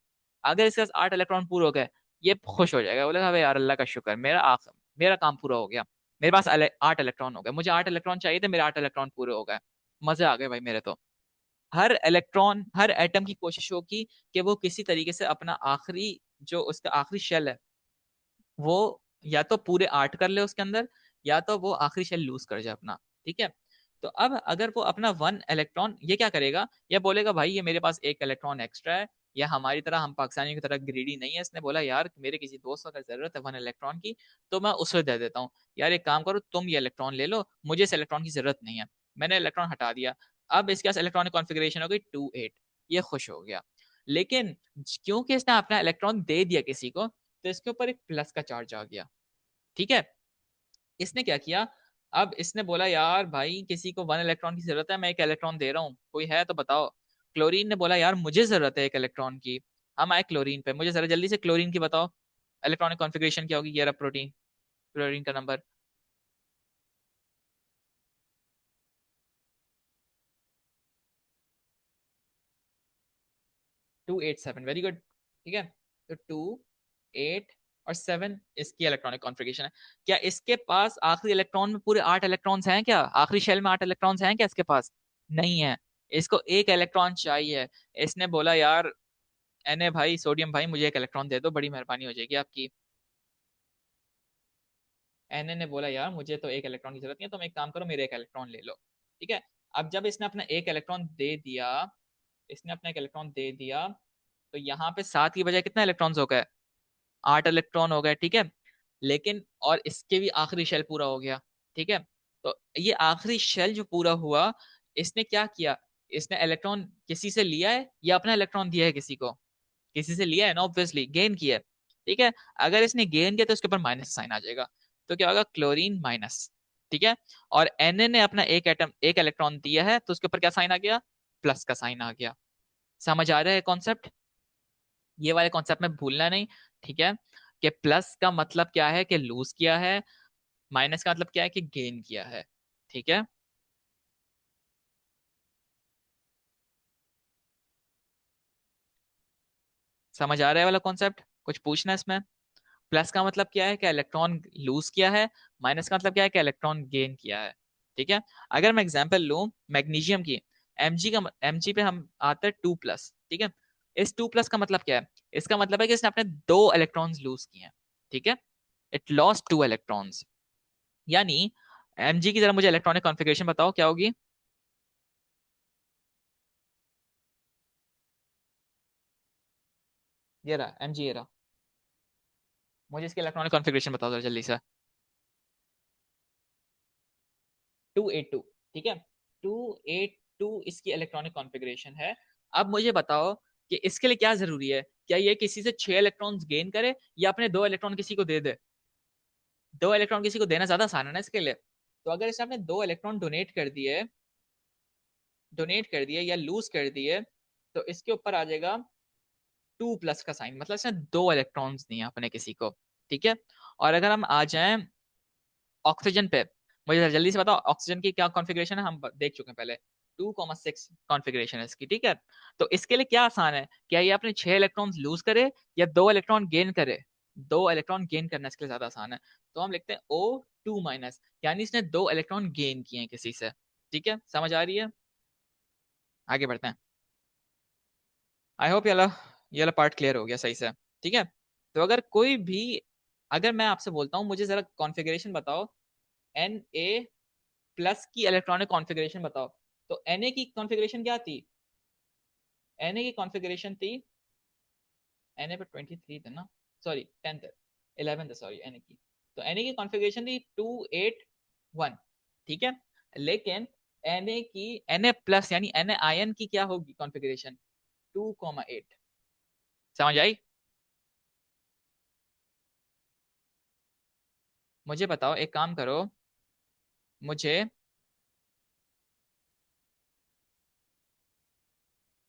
अगर इसके पास 8 इलेक्ट्रॉन पूरे हो गए, ये खुश हो जाएगा, बोलेगा अबे यार अल्लाह का शुक्र, मेरा काम पूरा हो गया, मेरे पास 8 इलेक्ट्रॉन हो गए, मुझे 8 इलेक्ट्रॉन चाहिए थे, मेरे 8 इलेक्ट्रॉन पूरे हो गए, मजे आ गए भाई मेरे तो। हर इलेक्ट्रॉन, हर एटम की कोशिश होगी कि वो किसी तरीके से अपना आखिरी, जो उसका आखिरी शेल है, वो या तो पूरे 8 कर ले उसके अंदर, या तो वो आखिरी शेल लूज कर जाए अपना। ठीक है, तो अब अगर वो अपना 1 इलेक्ट्रॉन, ये क्या करेगा, ये बोलेगा भाई ये मेरे पास 1 इलेक्ट्रॉन एक्स्ट्रा है, या हमारी तरह, हम पाकिस्तानियों की तरह ग्रीडी नहीं है, इसने बोला यार मेरे किसी दोस्त को अगर जरूरत है 1 इलेक्ट्रॉन की, तो मैं उसे दे देता हूँ। यार एक काम करो, तुम ये इलेक्ट्रॉन ले लो, मुझे इस इलेक्ट्रॉन की जरूरत नहीं है। मैंने इलेक्ट्रॉन हटा दिया, अब इसके पास इलेक्ट्रॉनिक कॉन्फ़िगरेशन हो गई 2 8। ये खुश हो गया। लेकिन क्योंकि इसने अपना इलेक्ट्रॉन दे दिया किसी को, तो इसके ऊपर एक प्लस का चार्ज आ गया। ठीक है, इसने क्या किया, अब इसने बोला यार भाई किसी को 1 इलेक्ट्रॉन की जरूरत है, मैं 1 इलेक्ट्रॉन दे रहा हूँ, कोई है तो बताओ। क्लोरीन ने बोला यार मुझे जरूरत है 1 इलेक्ट्रॉन की। हम आए क्लोरीन पे, मुझे जरा जल्दी से क्लोरीन की बताओ इलेक्ट्रॉनिक कॉन्फ़िगरेशन क्या होगी। ये रहा प्रोटीन, क्लोरीन का नंबर 287। Very good. ठीक है, तो 2 8 और 7 इसकी इलेक्ट्रॉनिक कॉन्फ़िगरेशन है। क्या इसके पास आखिरी इलेक्ट्रॉन में पूरे 8 इलेक्ट्रॉन्स हैं क्या, आखिरी शेल में 8 इलेक्ट्रॉन्स हैं क्या इसके पास, नहीं है। इसको 1 इलेक्ट्रॉन चाहिए। इसने बोला यार Na भाई, सोडियम भाई, मुझे 1 इलेक्ट्रॉन दे दो, बड़ी मेहरबानी हो जाएगी आपकी। Na ने बोला यार मुझे तो 1 इलेक्ट्रॉन की जरूरत नहीं है, तुम एक काम करो, मेरे 1 इलेक्ट्रॉन ले लो। ठीक है, अब जब इसने अपना 1 इलेक्ट्रॉन दे दिया, इसने अपना 1 इलेक्ट्रॉन दे दिया, तो यहाँ पे 7 की बजाय कितना इलेक्ट्रॉन्स हो गए, 8 इलेक्ट्रॉन हो गए। ठीक है, लेकिन और इसके भी आखिरी शेल पूरा हो गया। ठीक है, तो ये आखिरी शेल जो पूरा हुआ, इसने क्या किया, इसने इलेक्ट्रॉन किसी से लिया है या अपना इलेक्ट्रॉन दिया है किसी को, किसी से लिया है ना, ऑब्वियसली गेन किया है। ठीक है, अगर इसने गेन किया तो इसके ऊपर माइनस साइन आ जाएगा, तो क्या होगा, क्लोरीन माइनस। ठीक है, और Na ने अपना 1 इलेक्ट्रॉन दिया है, तो उसके ऊपर क्या साइन आ गया, प्लस का साइन आ गया। समझ आ रहा है कॉन्सेप्ट, ये वाले कॉन्सेप्ट में भूलना नहीं। ठीक है, कि प्लस का मतलब क्या है कि लूज किया है, माइनस का मतलब क्या है कि गेन किया है। ठीक है, समझ आ रहा है वाला कॉन्सेप्ट, कुछ पूछना है इसमें। प्लस का मतलब क्या है कि इलेक्ट्रॉन लूज किया है, माइनस का मतलब क्या है कि इलेक्ट्रॉन गेन किया है। ठीक है, अगर मैं एग्जांपल लूं मैग्नीशियम की, Mg पे हम आते हैं 2 प्लस। ठीक है, इस 2+ का मतलब क्या है? इसका मतलब है कि इसने अपने 2 इलेक्ट्रॉन्स लूज किए हैं, ठीक है। It lost 2 electrons. यानी Mg की जरा मुझे इलेक्ट्रॉनिक कॉन्फ़िगरेशन बताओ क्या होगी। ये रहा Mg, ये रहा। मुझे इसकी इलेक्ट्रॉनिक कॉन्फ़िगरेशन बताओ जरा जल्दी से। 282, ठीक है। 282 इसकी इलेक्ट्रॉनिक कॉन्फ़िगरेशन है। अब मुझे बताओ कि इसके लिए क्या जरूरी है? क्या ये किसी से 6 इलेक्ट्रॉन्स गेन करे या अपने 2 इलेक्ट्रॉन किसी को दे दे? 2 इलेक्ट्रॉन किसी को देना ज्यादा आसान है ना इसके लिए। तो अगर इसने अपने 2 इलेक्ट्रॉन डोनेट कर दिए या लूज कर दिए, तो इसके ऊपर आ जाएगा 2+ का साइन, मतलब इसने 2 इलेक्ट्रॉन्स दिए अपने किसी को, ठीक है। और अगर हम आ जाएं ऑक्सीजन पे, मुझे जरा जल्दी से बताओ ऑक्सीजन की क्या कॉन्फ़िगरेशन है, हम देख चुके हैं पहले। 2,6 कॉन्फ़िगरेशन है इसकी, ठीक है। तो इसके लिए क्या आसान है? क्या ये अपने 6 इलेक्ट्रॉन्स लूज करे या 2 इलेक्ट्रॉन गेन करे? 2 इलेक्ट्रॉन गेन करना इसके लिए ज्यादा आसान है। तो हम लिखते हैं O2-, यानी इसने 2 इलेक्ट्रॉन गेन किए हैं किसी से, ठीक है। समझ आ रही है? आगे बढ़ते हैं। आई होप ये वाला पार्ट क्लियर हो गया सही से, ठीक है। तो अगर मैं आपसे बोलता हूँ मुझे जरा कॉन्फ़िगरेशन बताओ, Na+ की इलेक्ट्रॉनिक कॉन्फ़िगरेशन बताओ, तो Na की कॉन्फ़िगरेशन क्या थी? Na की कॉन्फ़िगरेशन थी, Na पे 23 था ना, सॉरी 10 थे, 11 थे सॉरी Na की। तो Na की कॉन्फ़िगरेशन थी 281, ठीक है। लेकिन Na+ यानी Na आयन की क्या होगी कॉन्फ़िगरेशन? 2,8। समझ आई? मुझे बताओ, एक काम करो, मुझे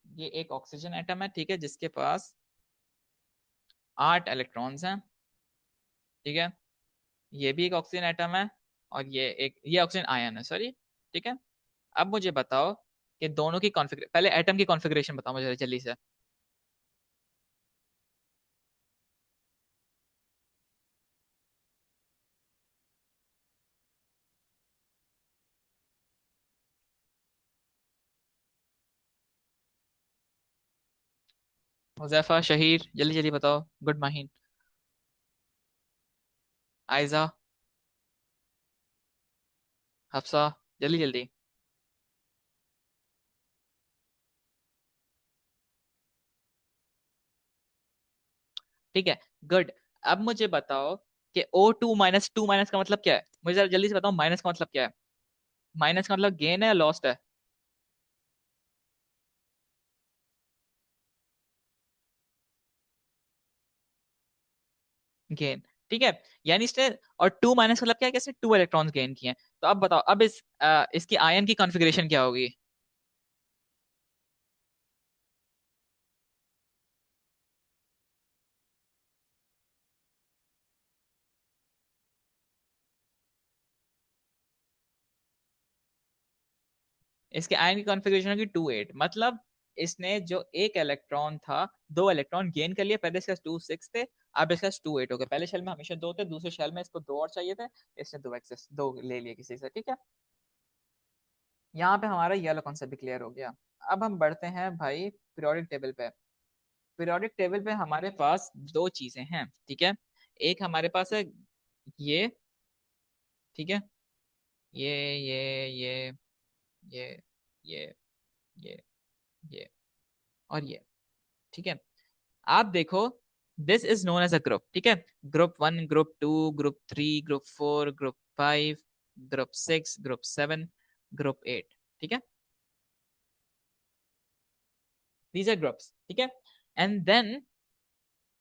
ये एक ऑक्सीजन एटम है, ठीक है, जिसके पास 8 इलेक्ट्रॉन्स हैं, ठीक है। ये भी एक ऑक्सीजन एटम है, और ये ऑक्सीजन आयन है, सॉरी, ठीक है। अब मुझे बताओ कि दोनों की कॉन्फ़िगरेशन, पहले एटम की कॉन्फ़िगरेशन बताओ मुझे जल्दी से। हुजैफा, शहीर, जल्दी जल्दी बताओ। गुड माहिन, आयजा, हफ्सा, जल्दी जल्दी। ठीक है, गुड। अब मुझे बताओ कि O2-, 2- का मतलब क्या है? मुझे जरा जल्दी से बताओ, माइनस का मतलब क्या है? माइनस का मतलब गेन है या लॉस्ट है? गेन, ठीक है। यानी इसने, और 2- मतलब क्या है कि इसने 2 इलेक्ट्रॉन्स गेन किए हैं। तो अब बताओ, अब इसकी आयन की कॉन्फ़िगरेशन क्या होगी? इसके आयन की कॉन्फ़िगरेशन होगी 2-8, मतलब इसने जो एक इलेक्ट्रॉन था, 2 इलेक्ट्रॉन गेन कर लिए। पहले इसका 2-6 थे, अब इसका 2-8 हो गए। पहले शेल में हमेशा 2 थे, दूसरे शेल में इसको 2 और चाहिए थे, इसने 2 ले लिए किसी से, ठीक है। यहाँ पे हमारा ये वाला कॉन्सेप्ट भी क्लियर हो गया। अब हम बढ़ते हैं भाई पीरियोडिक टेबल पे। पीरियोडिक टेबल पे हमारे पास 2 चीजें हैं, ठीक है। एक हमारे पास है ये, ठीक है, ये ये ये ये ये ये और ये, ठीक है। आप देखो, this is known as a group, ठीक है। Group 1, group 2, group 3, group 4, group 5, group 6, group 7, group 8, ठीक है। दीज आर ग्रुप्स, ठीक है। And then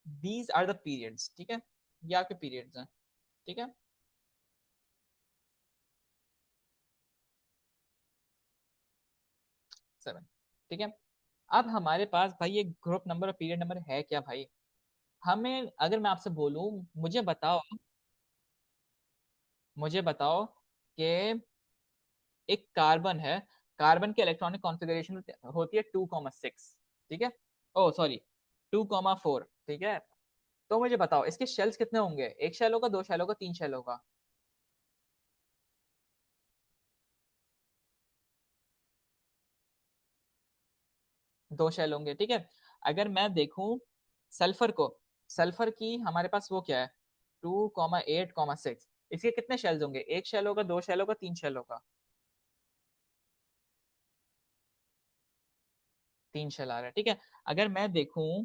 these are the periods, ठीक है। ये आपके पीरियड्स हैं, ठीक है। 7, ठीक है। अब हमारे पास भाई ये ग्रुप नंबर और पीरियड नंबर है क्या भाई? हमें, अगर मैं आपसे बोलूं, मुझे बताओ कि एक कार्बन है, कार्बन की इलेक्ट्रॉनिक कॉन्फ़िगरेशन होती है 2,6, ठीक है। ओ सॉरी, 2,4, ठीक है। तो मुझे बताओ इसके शेल्स कितने होंगे? एक शेल होगा, 2 शेल होगा, 3 शेल होगा? 2 शेल होंगे, ठीक है। अगर मैं देखूं सल्फर को, सल्फर की हमारे पास वो क्या है, 2,8,6। इसके कितने शेल्स होंगे, एक शेल होगा, दो शेल होगा, तीन शेल होगा? तीन शेल आ रहा है, ठीक है। अगर मैं देखूं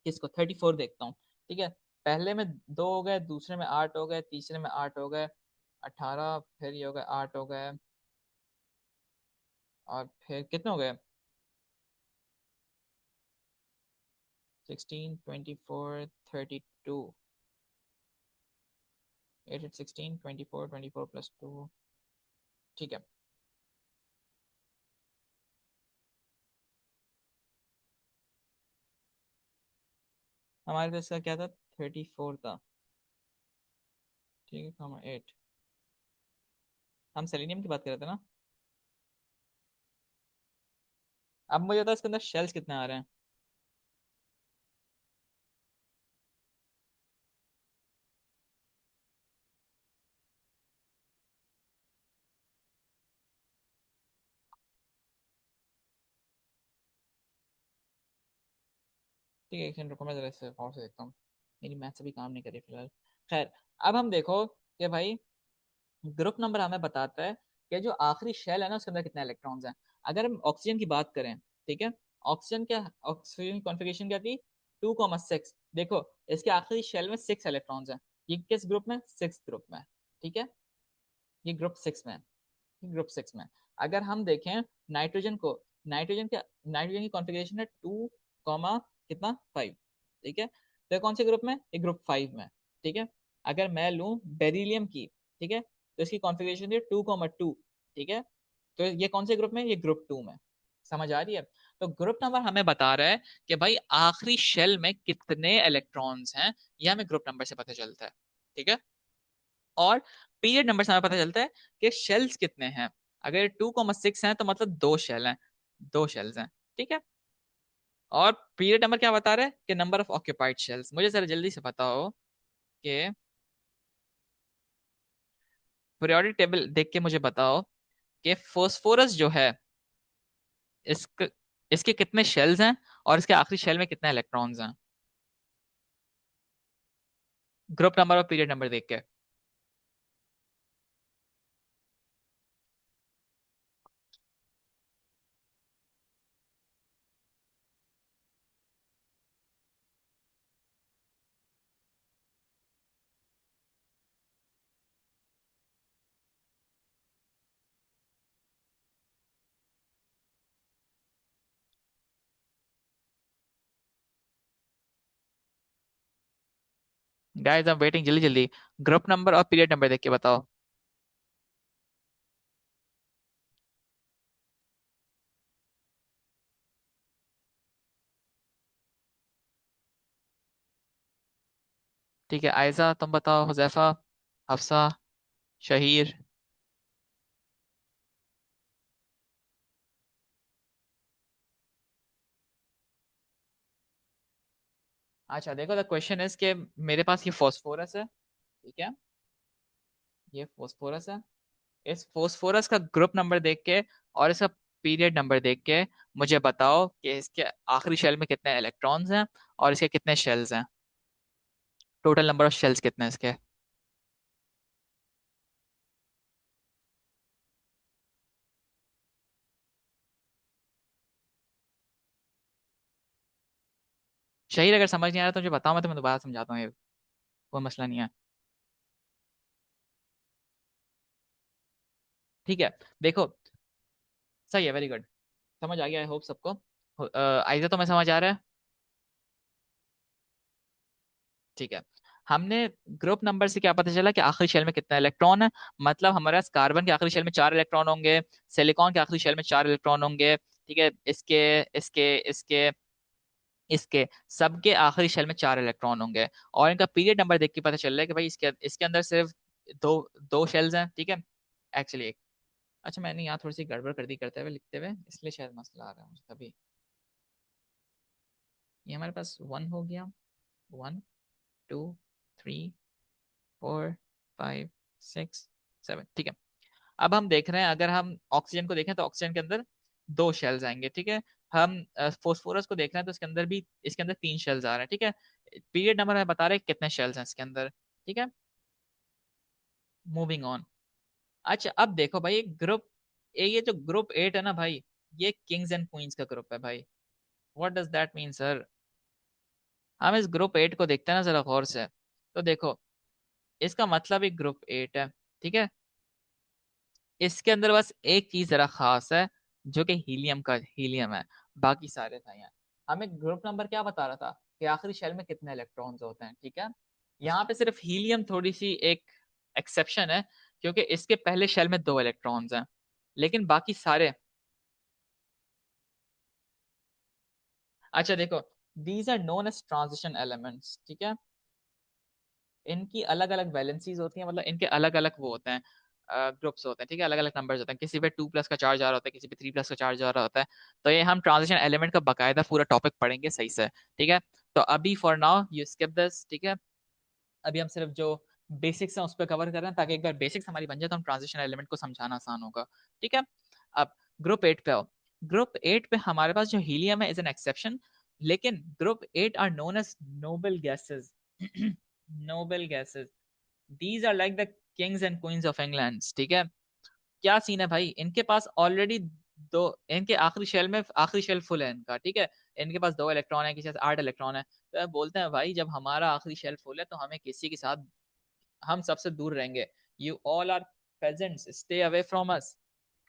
किसको, 34 देखता हूँ, ठीक है। पहले में दो हो गए, दूसरे में आठ हो गए, तीसरे में आठ हो गए, 18, फिर ये हो गए आठ हो गए, और फिर कितने हो गए, 16, 24, 32, 8, 16, 24, 24 प्लस टू, ठीक है। हमारे पास इसका क्या था, 34 था, ठीक है, कॉमा 8। हम सेलेनियम की बात कर रहे थे ना। अब मुझे बता इसके अंदर शेल्स कितने आ रहे हैं। ठीक है, एक सेकंड रुको, मैं जरा इससे और से देखता हूँ, मेरी मैथ अभी काम नहीं करी फिलहाल। खैर, अब हम देखो कि भाई ग्रुप नंबर हमें बताता है कि जो आखिरी शेल है ना उसके अंदर कितने इलेक्ट्रॉन्स हैं। अगर हम ऑक्सीजन की बात करें, ठीक है, ऑक्सीजन क्या, ऑक्सीजन कॉन्फ़िगरेशन क्या थी, 2,6। देखो इसके आखिरी शेल में 6 इलेक्ट्रॉन्स हैं। ये किस ग्रुप में, सिक्स ग्रुप में, ठीक है, ये ग्रुप सिक्स में है, ग्रुप सिक्स में। अगर हम देखें नाइट्रोजन को, नाइट्रोजन का, नाइट्रोजन की कॉन्फ़िगरेशन है 2, कितना, 5, ठीक है। तो ये कौन से ग्रुप में, ये ग्रुप 5 में, ठीक है। अगर मैं लूं बेरिलियम की, ठीक है, तो इसकी कॉन्फ़िगरेशन है 2,2, ठीक है। तो ये कौन से ग्रुप में, ये ग्रुप 2 में। समझ आ रही है। तो ग्रुप नंबर हमें बता रहा है कि भाई आखिरी शेल में कितने इलेक्ट्रॉन्स हैं, ये हमें ग्रुप नंबर से पता चलता है, ठीक है। और पीरियड नंबर से हमें पता चलता है कि शेल्स कितने हैं। अगर 2,6 हैं तो मतलब दो शेल हैं, दो शेल्स हैं, ठीक है। और पीरियड नंबर क्या बता रहा है कि नंबर ऑफ ऑक्यूपाइड शेल्स। मुझे जरा जल्दी से बताओ कि पीरियोडिक टेबल देख के मुझे बताओ कि फोस्फोरस जो है, इसके इसके कितने शेल्स हैं और इसके आखिरी शेल में कितने इलेक्ट्रॉन्स हैं, ग्रुप नंबर और पीरियड नंबर देख के। गाइस आई एम वेटिंग, जल्दी जल्दी ग्रुप नंबर और पीरियड नंबर देख के बताओ। ठीक है, आयजा तुम बताओ, हुजैफा, हफ्सा, शहीर। अच्छा देखो, द क्वेश्चन इज के मेरे पास ये फास्फोरस है, ठीक है, ये फास्फोरस है। इस फास्फोरस का ग्रुप नंबर देख के और इसका पीरियड नंबर देख के मुझे बताओ कि इसके आखिरी शेल में कितने इलेक्ट्रॉन्स हैं और इसके कितने शेल्स हैं, टोटल नंबर ऑफ शेल्स कितने हैं इसके। शहीर अगर समझ नहीं आ रहा तो मुझे बताओ, मैं तुम्हें दोबारा समझाता हूँ, ये कोई मसला नहीं है, ठीक है। देखो, सही है, वेरी गुड, समझ आ गया आई होप सबको। आइजा तो मैं समझ आ रहा है, ठीक है। हमने ग्रुप नंबर से क्या पता चला कि आखिरी शेल में कितना इलेक्ट्रॉन है। मतलब हमारे पास कार्बन के आखिरी शेल में 4 इलेक्ट्रॉन होंगे, सिलिकॉन के आखिरी शेल में 4 इलेक्ट्रॉन होंगे, ठीक है। इसके इसके इसके इसके सबके आखिरी शेल में 4 इलेक्ट्रॉन होंगे। और इनका पीरियड नंबर देख के पता चल रहा है कि भाई इसके इसके अंदर सिर्फ दो दो शेल्स हैं, ठीक है, एक्चुअली एक। अच्छा मैंने यहाँ थोड़ी सी गड़बड़ कर दी करते हुए लिखते हुए, इसलिए शायद मसला आ रहा है मुझे तभी। ये हमारे पास 1 हो गया, 1, 2, 3, 4, 5, 6, 7, ठीक है। अब हम देख रहे हैं, अगर हम ऑक्सीजन को देखें तो ऑक्सीजन के अंदर दो शेल्स आएंगे, ठीक है। हम फोस्फोरस को देख रहे हैं तो इसके अंदर भी, इसके अंदर 3 शेल्स आ रहे हैं, ठीक है। पीरियड नंबर में बता रहे हैं कितने शेल्स हैं इसके अंदर, ठीक है। Moving on. अच्छा अब देखो भाई, ये जो ग्रुप 8 है ना भाई, ये किंग्स एंड क्वींस का ग्रुप है भाई। What does that mean sir? हम इस ग्रुप 8 को देखते हैं ना जरा गौर से, तो देखो इसका मतलब एक ग्रुप 8 है, ठीक है। इसके अंदर बस एक चीज जरा खास है, जो कि हीलियम है, बाकी सारे था यहाँ। हमें ग्रुप नंबर क्या बता रहा था कि आखिरी शेल में कितने इलेक्ट्रॉन्स होते हैं, ठीक है। यहाँ पे सिर्फ हीलियम थोड़ी सी एक एक्सेप्शन है, क्योंकि इसके पहले शेल में 2 इलेक्ट्रॉन्स हैं, लेकिन बाकी सारे। अच्छा देखो, these are known as transition elements, ठीक है। इनकी अलग अलग वैलेंसीज होती हैं, मतलब इनके अलग अलग वो होते हैं, ग्रुप्स होते हैं, ठीक है, अलग अलग नंबर्स होते हैं। किसी पे 2+ का चार्ज आ रहा होता है, किसी पे 3+ का चार्ज आ रहा होता है। तो ये हम ट्रांजिशन एलिमेंट का बकायदा पूरा टॉपिक पढ़ेंगे सही से, ठीक है। तो अभी for now you skip this, ठीक है। अभी हम सिर्फ जो बेसिक्स हैं उस पर कवर कर रहे हैं, ताकि एक बार बेसिक्स हमारी बन जाए तो हम ट्रांजिशन एलिमेंट को समझाना आसान होगा, ठीक है। अब ग्रुप 8 पे आओ। ग्रुप 8 पे हमारे पास जो हीलियम है इज एन एक्सेप्शन, लेकिन group 8 are known as noble gases. Noble gases, these are like the kings and queens of England, ठीक है। क्या सीन है भाई, इनके पास ऑलरेडी दो, इनके आखिरी शेल में, आखिरी शेल फुल है इनका, ठीक है। इनके पास 2 इलेक्ट्रॉन है, किसी के पास 8 इलेक्ट्रॉन है। तो बोलते हैं भाई जब हमारा आखिरी शेल फुल है तो हमें किसी के साथ, हम सबसे दूर रहेंगे। You all are peasants, stay away from us,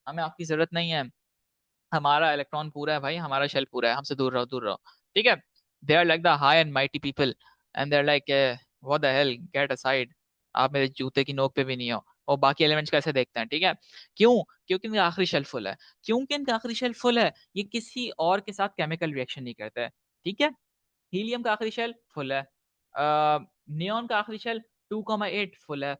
हमें आपकी जरूरत नहीं है, हमारा इलेक्ट्रॉन पूरा है भाई, हमारा शेल पूरा है, हमसे दूर रहो, दूर रहो, ठीक है। They are like the high and mighty people, and they are like what the hell, get aside, आप मेरे जूते की नोक पे भी नहीं हो। और बाकी एलिमेंट्स कैसे देखते हैं, ठीक है। क्यों? क्योंकि इनका आखिरी शेल फुल है। क्योंकि इनका आखिरी शेल फुल है, ये किसी और के साथ केमिकल रिएक्शन नहीं करते, ठीक है। हीलियम का आखिरी शेल फुल है, नियॉन का आखिरी शेल 2,8 फुल है,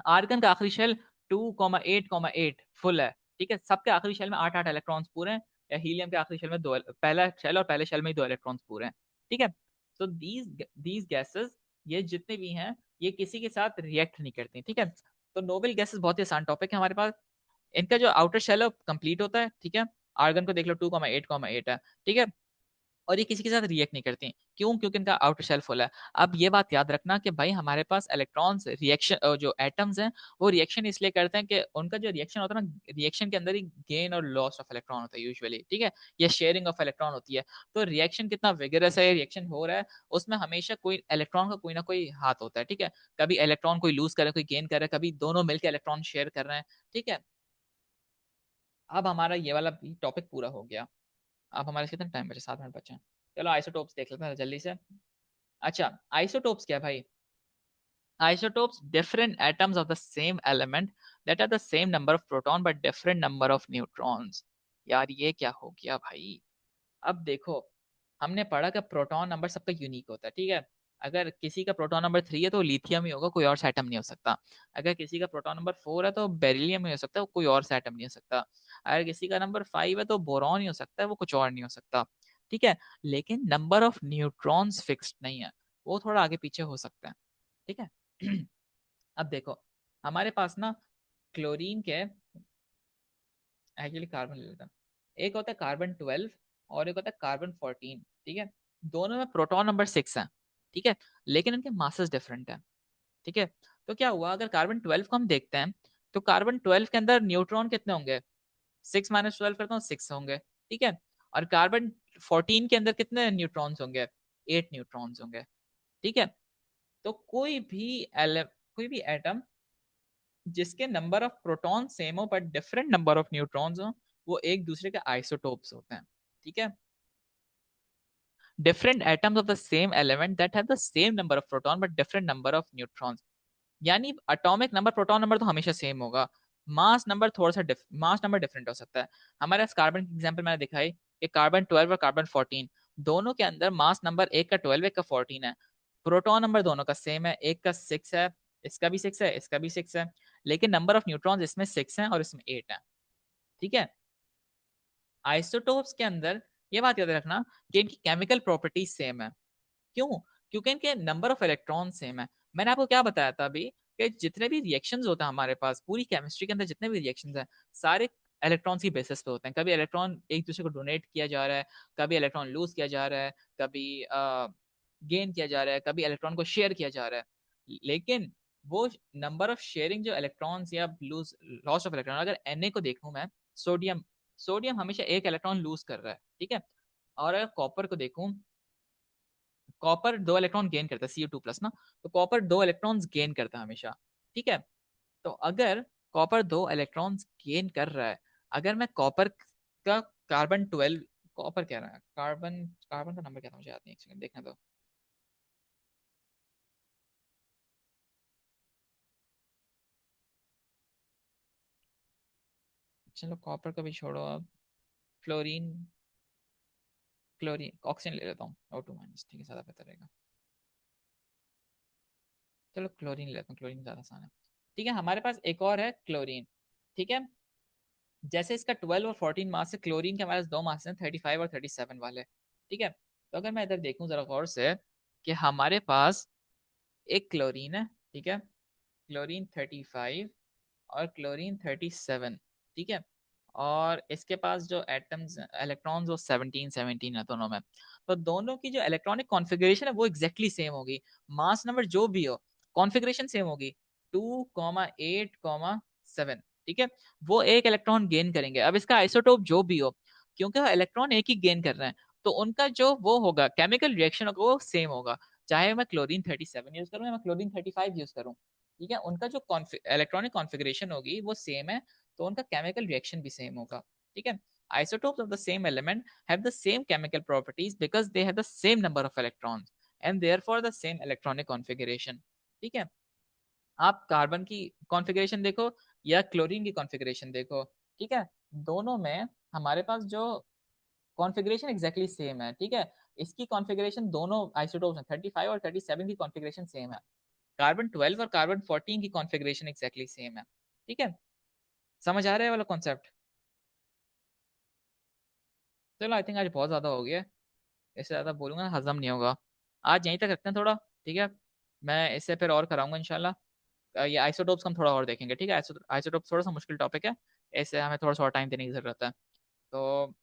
आर्गन का आखिरी शेल 2,8,8 फुल है, ठीक है। सबके आखिरी शेल में 8-8 इलेक्ट्रॉन्स पूरे हैं, या हीलियम के आखिरी शेल में दो, पहला शेल और पहले शेल में ही 2 इलेक्ट्रॉन्स पूरे हैं, ठीक है। तो दीज गैसेस, ये जितने भी हैं, ये किसी के साथ रिएक्ट नहीं करती, ठीक है। तो नोबल गैसेस बहुत ही आसान टॉपिक है हमारे पास। इनका जो आउटर शेल है कंप्लीट होता है, ठीक है। आर्गन को देख लो 2,8,8 है, ठीक है। और ये किसी के साथ रिएक्ट नहीं करती, क्यों? क्योंकि इनका आउटर शेल फुल है। अब ये बात याद रखना कि भाई हमारे पास इलेक्ट्रॉन्स रिएक्शन, जो एटम्स हैं वो रिएक्शन इसलिए करते हैं कि उनका जो रिएक्शन होता है ना, रिएक्शन के अंदर ही गेन और लॉस ऑफ इलेक्ट्रॉन होता है यूजुअली, ठीक है। ये शेयरिंग ऑफ इलेक्ट्रॉन होती है। तो रिएक्शन कितना विगरस है, रिएक्शन हो रहा है, उसमें हमेशा कोई इलेक्ट्रॉन का कोई ना कोई हाथ होता है, ठीक है। कभी इलेक्ट्रॉन कोई लूज कर रहा है, कोई गेन कर रहा है, कभी दोनों मिलकर इलेक्ट्रॉन शेयर कर रहे हैं, ठीक है। अब हमारा ये वाला टॉपिक पूरा हो गया। अब हमारे कितना टाइम बचे, 7 मिनट बचे हैं। चलो आइसोटोप्स देख लेते हैं जल्दी से। अच्छा, आइसोटोप्स क्या भाई? Isotopes, different atoms of the same element that have the same number of proton but different number of neutrons। यार ये क्या हो गया भाई? अब देखो, हमने पढ़ा कि प्रोटॉन नंबर सबका यूनिक होता है, ठीक है। अगर किसी का प्रोटॉन नंबर 3 है तो लिथियम ही होगा, कोई और एटम नहीं हो सकता। अगर किसी का प्रोटॉन नंबर 4 है तो बेरिलियम ही हो सकता है, कोई और एटम नहीं हो सकता। अगर किसी का नंबर 5 है तो बोरॉन ही हो सकता है, वो कुछ और नहीं हो सकता, ठीक है। लेकिन नंबर ऑफ न्यूट्रॉन्स फिक्स्ड नहीं है, वो थोड़ा आगे पीछे हो सकता है, ठीक है। अब देखो, हमारे पास ना क्लोरीन के, एक्चुअली कार्बन ले लेता हूं। एक होता है कार्बन 12 और एक होता है कार्बन 14, ठीक है। दोनों में प्रोटॉन नंबर 6 है, ठीक है, लेकिन इनके मासेस डिफरेंट है, ठीक है। तो क्या हुआ, अगर कार्बन 12 को हम देखते हैं तो कार्बन 12 के अंदर न्यूट्रॉन कितने होंगे? 6 - 12 करता हूँ, 6 होंगे, ठीक है। और कार्बन 14 के अंदर कितने न्यूट्रॉन्स होंगे? 8 न्यूट्रॉन्स होंगे, ठीक है। तो कोई भी एटम जिसके नंबर ऑफ प्रोटॉन सेम हो but different number of neutrons हो, वो एक दूसरे के आइसोटोप्स होते हैं, ठीक है। Different atoms of the same element that have the same number of proton but different number of neutrons. यानी एटॉमिक नंबर, प्रोटॉन नंबर तो हमेशा सेम होगा, मास नंबर थोड़ा सा मास नंबर डिफरेंट हो सकता है। हमारे पास कार्बन की एग्जांपल मैंने दिखाई कि कार्बन 12 और कार्बन 14, दोनों के अंदर मास नंबर एक का 12 एक का 14 है। प्रोटॉन नंबर दोनों का सेम है, एक का 6 है, इसका भी 6 है, इसका भी 6 है, लेकिन नंबर ऑफ न्यूट्रॉन्स इसमें 6 है और इसमें 8 है, ठीक है। आइसोटोप्स के अंदर ये बात याद रखना कि इनकी केमिकल प्रॉपर्टीज सेम है। क्यों? क्योंकि इनके नंबर ऑफ इलेक्ट्रॉन सेम है। मैंने आपको क्या बताया था अभी, कि जितने भी रिएक्शंस होते हैं हमारे पास पूरी केमिस्ट्री के अंदर, जितने भी रिएक्शंस हैं, सारे इलेक्ट्रॉन्स की बेसिस पे होते हैं। कभी इलेक्ट्रॉन एक दूसरे को डोनेट किया जा रहा है, कभी इलेक्ट्रॉन लूज किया जा रहा है, कभी गेन किया जा रहा है, कभी इलेक्ट्रॉन को शेयर किया जा रहा है। लेकिन वो नंबर ऑफ शेयरिंग जो इलेक्ट्रॉन्स या लूज लॉस ऑफ इलेक्ट्रॉन, अगर Na को देखूं मैं, सोडियम सोडियम हमेशा एक इलेक्ट्रॉन लूज कर रहा है, ठीक है। और अगर कॉपर को देखूं, कॉपर 2 इलेक्ट्रॉन गेन करता है, Cu2+ ना, तो कॉपर 2 इलेक्ट्रॉन्स गेन करता है हमेशा, ठीक है। तो अगर कॉपर 2 इलेक्ट्रॉन्स गेन कर रहा है, अगर मैं कॉपर का कार्बन 12, कॉपर कह रहा है, कार्बन कार्बन का नंबर क्या था मुझे याद नहीं, एक सेकंड देखने दो। चलो कॉपर का भी छोड़ो अब, फ्लोरीन, क्लोरीन, ऑक्सीजन ले लेता हूँ, O2-, ठीक है, ज्यादा बेहतर रहेगा। चलो क्लोरीन ले लेता हूँ, क्लोरीन ज्यादा आसान है। ठीक है, हमारे पास एक और है क्लोरीन, ठीक है। जैसे इसका 12 और 14 मास है, क्लोरीन के हमारे पास 2 मास हैं, 35 और 37 वाले, ठीक है। तो अगर मैं इधर देखूं जरा गौर से, कि हमारे पास एक क्लोरीन है, ठीक है, क्लोरीन 35 और क्लोरीन 37, ठीक है। और इसके पास जो एटम्स इलेक्ट्रॉन्स वो 17 17 है दोनों में। तो दोनों की जो इलेक्ट्रॉनिक कॉन्फ़िगरेशन है वो एग्जैक्टली सेम होगी, मास नंबर जो भी हो, कॉन्फ़िगरेशन सेम होगी, 2,8,7, ठीक है। वो एक इलेक्ट्रॉन गेन करेंगे। अब इसका आइसोटोप जो भी हो, क्योंकि वो इलेक्ट्रॉन एक ही गेन कर रहे हैं, तो उनका जो वो होगा केमिकल रिएक्शन होगा वो सेम होगा, चाहे मैं क्लोरीन 37 यूज करूँ या मैं क्लोरीन 35 यूज करूँ, ठीक है। उनका जो इलेक्ट्रॉनिक कॉन्फ़िगरेशन होगी वो सेम है, तो उनका केमिकल रिएक्शन भी सेम होगा, ठीक है। Isotopes of the same element have the same chemical properties because they have the same number of electrons and therefore the same electronic configuration, ठीक है। आप कार्बन की कॉन्फ़िगरेशन देखो या क्लोरीन की कॉन्फ़िगरेशन देखो, ठीक है, दोनों में हमारे पास जो कॉन्फ़िगरेशन एग्जैक्टली सेम है, ठीक है। इसकी कॉन्फ़िगरेशन दोनों आइसोटोप्स में 35 और 37 की कॉन्फ़िगरेशन सेम है, कार्बन 12 और कार्बन 14 की कॉन्फ़िगरेशन एग्जैक्टली सेम है, ठीक है। समझ आ रहा है वाला कॉन्सेप्ट? चलो आई थिंक आज बहुत ज्यादा हो गया है, इससे ज्यादा बोलूंगा हजम नहीं होगा। आज यहीं तक रखते हैं थोड़ा, ठीक है। मैं इससे फिर और कराऊंगा इंशाल्लाह। ये आइसोटोप्स हम थोड़ा और देखेंगे, ठीक है। आइसोटोप्स थोड़ा सा मुश्किल टॉपिक है, ऐसे हमें थोड़ा सा और टाइम देने की जरूरत है। तो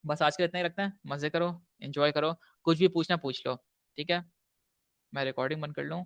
बस आज के लिए इतना ही रखते हैं, मजे करो, एंजॉय करो, कुछ भी पूछना पूछ लो, ठीक है। मैं रिकॉर्डिंग बंद कर लूँ।